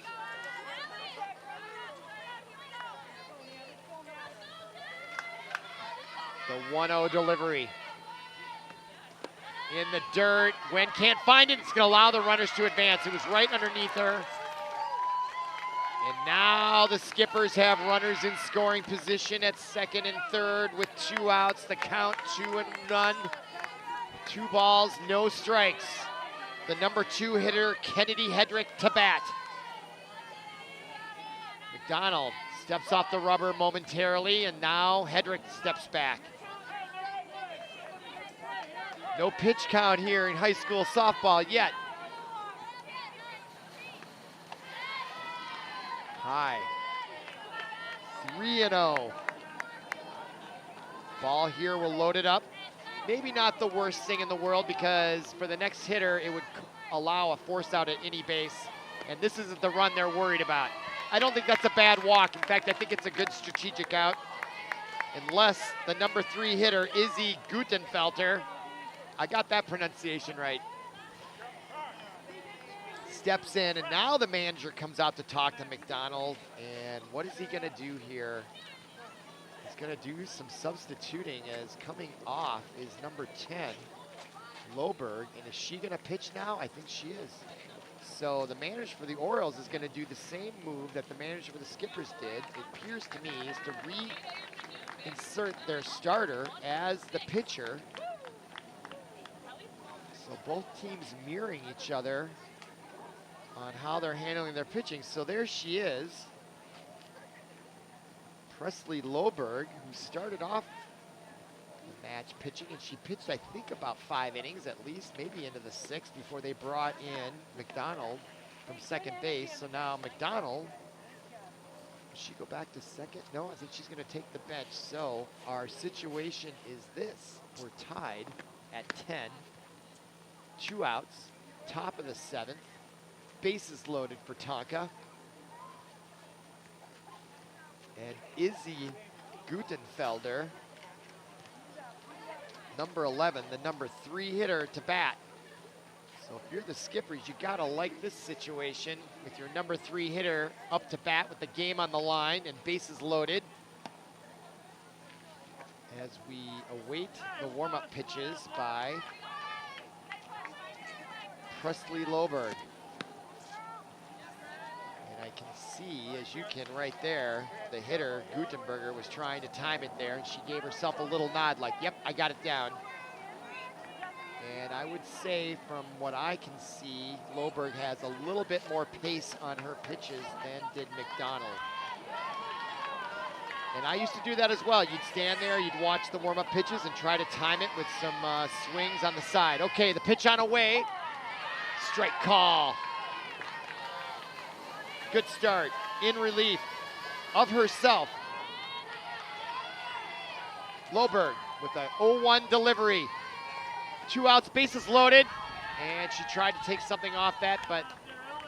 The 1-0 delivery. In the dirt, Wen can't find it. It's gonna allow the runners to advance. It was right underneath her. And now the Skippers have runners in scoring position at second and third with 2 outs. The count 2-0. 2 balls, no strikes. The number 2 hitter, Kennedy Hedrick, to bat. McDonald steps off the rubber momentarily, and now Hedrick steps back. No pitch count here in high school softball yet. High. 3-0. Ball here will load it up. Maybe not the worst thing in the world, because for the next hitter, it would allow a force out at any base. And this isn't the run they're worried about. I don't think that's a bad walk. In fact, I think it's a good strategic out. Unless the number 3 hitter, Izzy Gutenfelter, I got that pronunciation right, steps in, and now the manager comes out to talk to McDonald. And what is he gonna do here? He's gonna do some substituting, as coming off is number 10, Loberg. And is she gonna pitch now? I think she is. So the manager for the Orioles is gonna do the same move that the manager for the Skippers did, it appears to me, is to reinsert their starter as the pitcher. So both teams mirroring each other on how they're handling their pitching. So there she is, Presley Loberg, who started off the match pitching, and she pitched, I think, about 5 innings at least, maybe into the 6th, before they brought in McDonald from second base. So now McDonald, does she go back to second? No, I think she's gonna take the bench. So our situation is this: we're tied at 10, 2 outs, top of the 7th, bases loaded for Tonka. And Izzy Gutenfelder, number 11, the number 3 hitter, to bat. So if you're the Skippers, you gotta like this situation with your number 3 hitter up to bat with the game on the line and bases loaded. As we await the warm-up pitches by Presley Loberg. And I can see, as you can right there, the hitter, Gutenberger, was trying to time it there, and she gave herself a little nod like, yep, I got it down. And I would say, from what I can see, Loberg has a little bit more pace on her pitches than did McDonald. And I used to do that as well. You'd stand there, you'd watch the warm-up pitches and try to time it with some swings on the side. Okay, the pitch on away. Strike call. Good start in relief of herself. Loberg with a 0-1 delivery. 2 outs, bases loaded. And she tried to take something off that, but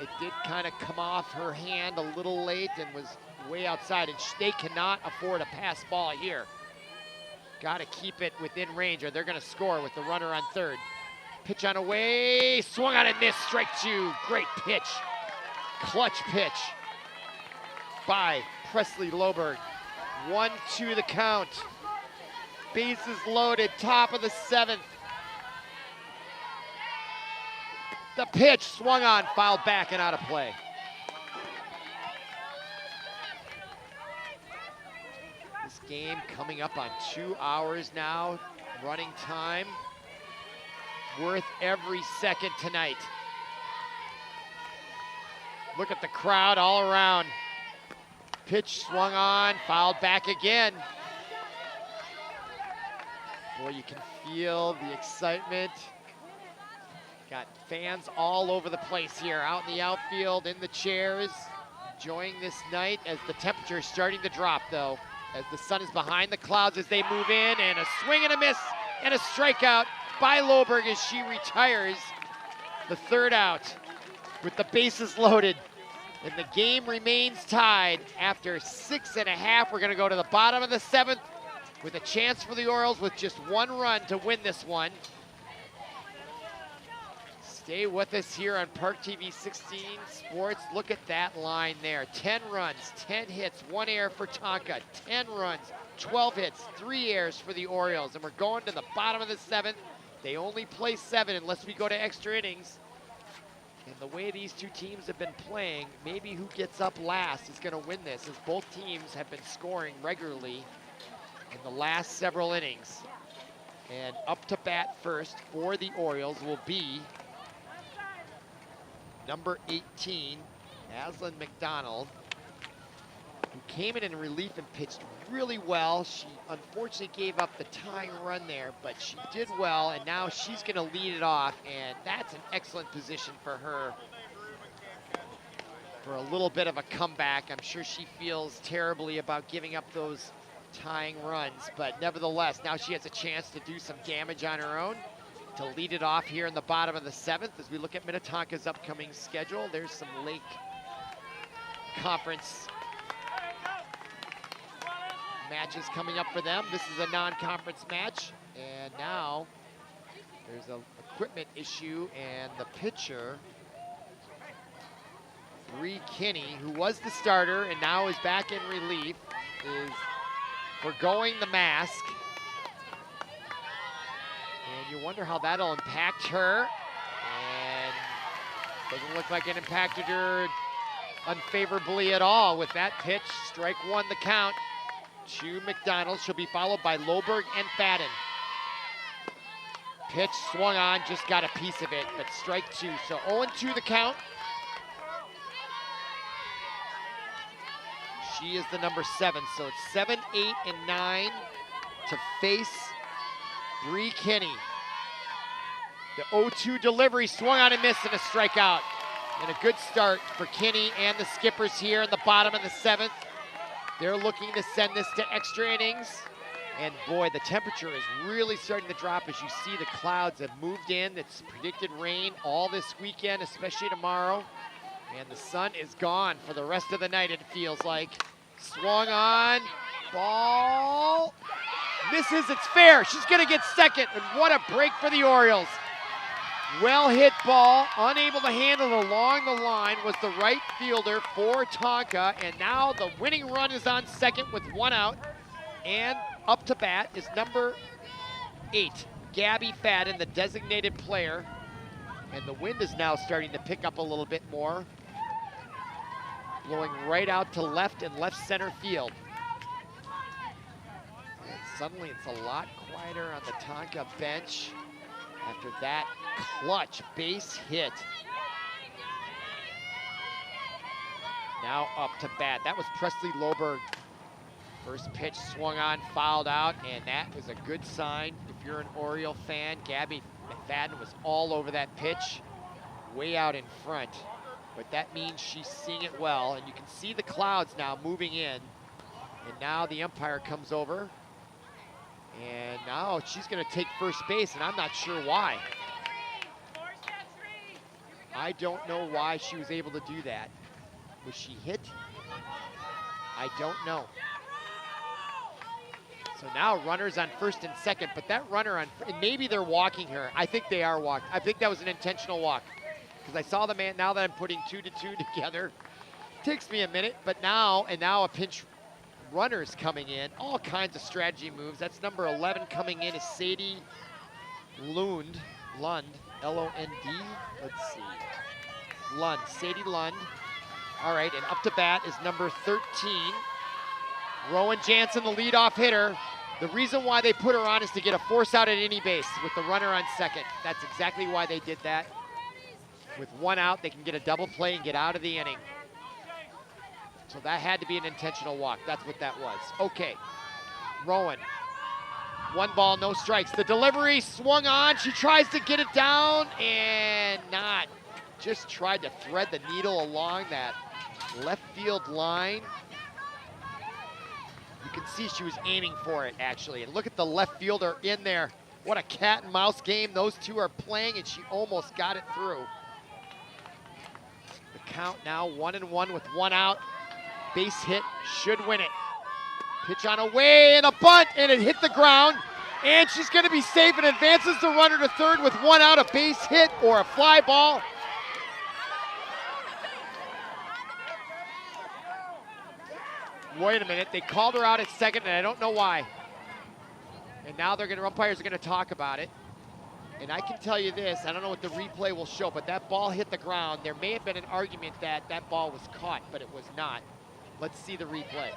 it did kind of come off her hand a little late and was way outside. And they cannot afford a pass ball here. Got to keep it within range or they're going to score with the runner on third. Pitch on away, swung on and missed, strike 2. Great pitch, clutch pitch by Presley Loberg. 1-2 the count. Bases loaded, top of the 7th. The pitch swung on, fouled back and out of play. This game coming up on 2 hours now, running time. Worth every second tonight. Look at the crowd all around. Pitch swung on, fouled back again. Boy, you can feel the excitement. Got fans all over the place here, out in the outfield, in the chairs, enjoying this night as the temperature is starting to drop, though, as the sun is behind the clouds as they move in, and a swing and a miss and a strikeout by Loberg as she retires the 3rd out with the bases loaded. And the game remains tied after 6.5. We're gonna go to the bottom of the 7th with a chance for the Orioles with just 1 run to win this one. Stay with us here on ParkTV 16 Sports. Look at that line there. 10 runs, 10 hits, 1 error for Tonka. 10 runs, 12 hits, 3 errors for the Orioles. And we're going to the bottom of the 7th. They only play 7 unless we go to extra innings. And the way these two teams have been playing, maybe who gets up last is going to win this, as both teams have been scoring regularly in the last several innings. And up to bat first for the Orioles will be number 18, Aslan McDonald, who came in relief and pitched really well. She unfortunately gave up the tying run there, but she did well, and now she's going to lead it off, and that's an excellent position for her for a little bit of a comeback. I'm sure she feels terribly about giving up those tying runs, but nevertheless, now she has a chance to do some damage on her own to lead it off here in the bottom of the 7th as we look at Minnetonka's upcoming schedule. There's some Lake Conference matches coming up for them. This is a non-conference match, and now there's an equipment issue, and the pitcher, Bree Kinney, who was the starter and now is back in relief, is forgoing the mask. And you wonder how that'll impact her. And doesn't look like it impacted her unfavorably at all with that pitch. Strike 1 the count to McDonald. She'll be followed by Loberg and Fadden. Pitch swung on, just got a piece of it, but strike 2. So 0-2 the count. She is the number 7, so it's 7, 8, and 9 to face Bree Kinney. The 0-2 delivery swung on and missed, and a strikeout. And a good start for Kinney and the skippers here in the bottom of the 7th. They're looking to send this to extra innings. And boy, the temperature is really starting to drop as you see the clouds have moved in. It's predicted rain all this weekend, especially tomorrow. And the sun is gone for the rest of the night, it feels like. Swung on, ball, misses, it's fair. She's gonna get second, and what a break for the Orioles. Well hit ball, unable to handle it along the line was the right fielder for Tonka, and now the winning run is on second with 1 out, and up to bat is number 8, Gabby Fadden, the designated player, and the wind is now starting to pick up a little bit more, blowing right out to left and left center field. And suddenly it's a lot quieter on the Tonka bench after that clutch base hit. Now up to bat. That was Presley Loberg. First pitch swung on, fouled out, and that was a good sign. If you're an Oriole fan, Gabby Fadden was all over that pitch, way out in front. But that means she's seeing it well, and you can see the clouds now moving in. And now the umpire comes over, and now she's gonna take first base, and I'm not sure why. I don't know why she was able to do that. Was she hit? I don't know. So now runners on first and second, but that runner on, and maybe they're walking her. I think they are walking. I think that was an intentional walk. Because I saw the man, now that I'm putting 2 to 2 together, takes me a minute, but now a pinch runner's coming in, all kinds of strategy moves. That's number 11 coming in is Sadie Lund, L-O-N-D, let's see, Lund, Sadie Lund. All right, and up to bat is number 13, Rowan Jansen, the leadoff hitter. The reason why they put her on is to get a force out at any base with the runner on second. That's exactly why they did that. With 1 out, they can get a double play and get out of the inning. So that had to be an intentional walk. That's what that was. Okay, Rowan, 1 ball, no strikes. The delivery swung on. She tries to get it down and not. Just tried to thread the needle along that left field line. You can see she was aiming for it, actually. And look at the left fielder in there. What a cat and mouse game those two are playing, and she almost got it through. The count now 1-1 with 1 out. Base hit, should win it. Pitch on a way and a bunt, and it hit the ground. And she's gonna be safe and advances the runner to third with 1 out, a base hit or a fly ball. Wait a minute, they called her out at second, and I don't know why. And now umpires are gonna talk about it. And I can tell you this, I don't know what the replay will show, but that ball hit the ground. There may have been an argument that that ball was caught, but it was not. Let's see the replay.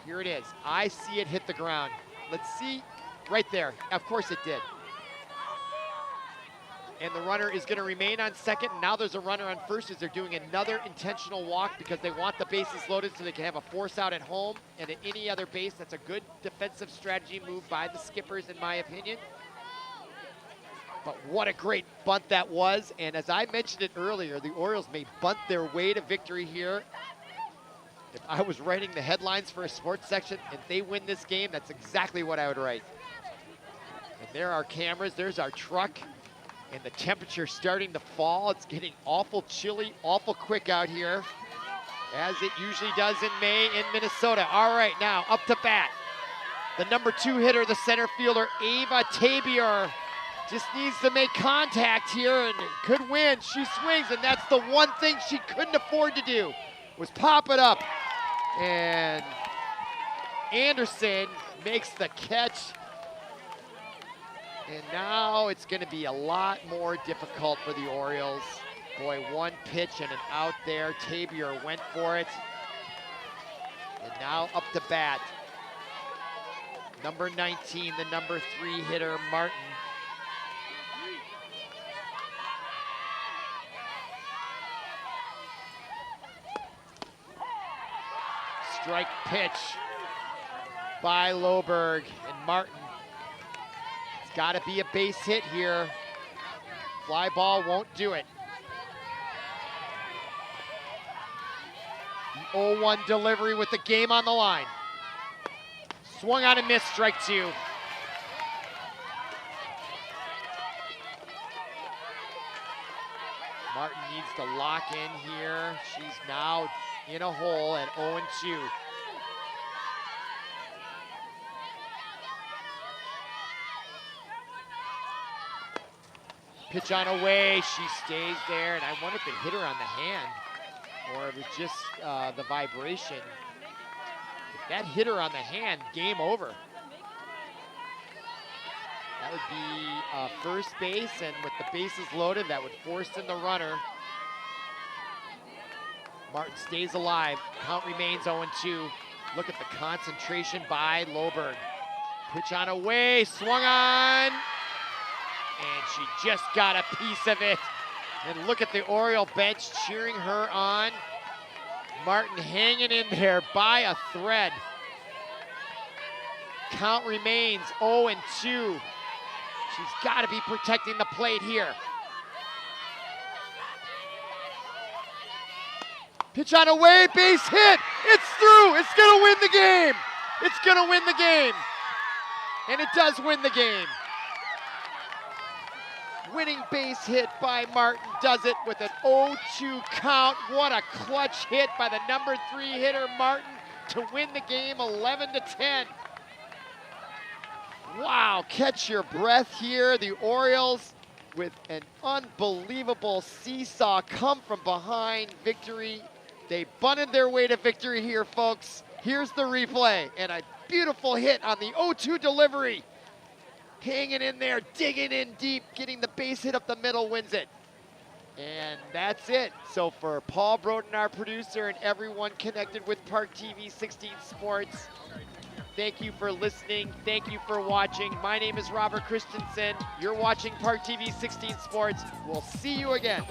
Here it is. I see it hit the ground. Let's see, right there. Of course it did. And the runner is going to remain on second. And now there's a runner on first as they're doing another intentional walk because they want the bases loaded so they can have a force out at home and at any other base. That's a good defensive strategy move by the skippers, in my opinion. But what a great bunt that was. And as I mentioned it earlier, the Orioles may bunt their way to victory here. If I was writing the headlines for a sports section and they win this game, that's exactly what I would write. And there are cameras, there's our truck. And the temperature starting to fall. It's getting awful chilly, awful quick out here, as it usually does in May in Minnesota. All right, now up to bat. The number 2 hitter, the center fielder, Ava Tabier, just needs to make contact here and could win. She swings, and that's the one thing she couldn't afford to do, was pop it up. And Anderson makes the catch. And now it's going to be a lot more difficult for the Orioles. Boy, one pitch and an out there. Tabier went for it. And now up to bat. Number 19, the number 3 hitter, Martin. Strike pitch by Loberg, and Martin. Got to be a base hit here. Fly ball won't do it. The 0-1 delivery with the game on the line. Swung on and missed, strike 2. Martin needs to lock in here. She's now in a hole at 0-2. Pitch on away, she stays there, and I wonder if it hit her on the hand or it was just the vibration. If that hit her on the hand, game over. That would be first base, and with the bases loaded, that would force in the runner. Martin stays alive, count remains 0-2. Look at the concentration by Loberg. Pitch on away, swung on. And she just got a piece of it. And look at the Oriole bench cheering her on. Martin hanging in there by a thread. Count remains 0-2. She's got to be protecting the plate here. Pitch on away, base hit. It's through. It's going to win the game. It's going to win the game. And it does win the game. Winning base hit by Martin does it with an 0-2 count. What a clutch hit by the number 3 hitter, Martin, to win the game 11-10. Wow, catch your breath here. The Orioles with an unbelievable seesaw come from behind victory. They bunted their way to victory here, folks. Here's the replay, and a beautiful hit on the 0-2 delivery. Hanging in there, digging in deep, getting the base hit up the middle, wins it. And that's it. So for Paul Broden, our producer, and everyone connected with ParkTV 16 Sports, thank you for listening. Thank you for watching. My name is Robert Christensen. You're watching ParkTV 16 Sports. We'll see you again.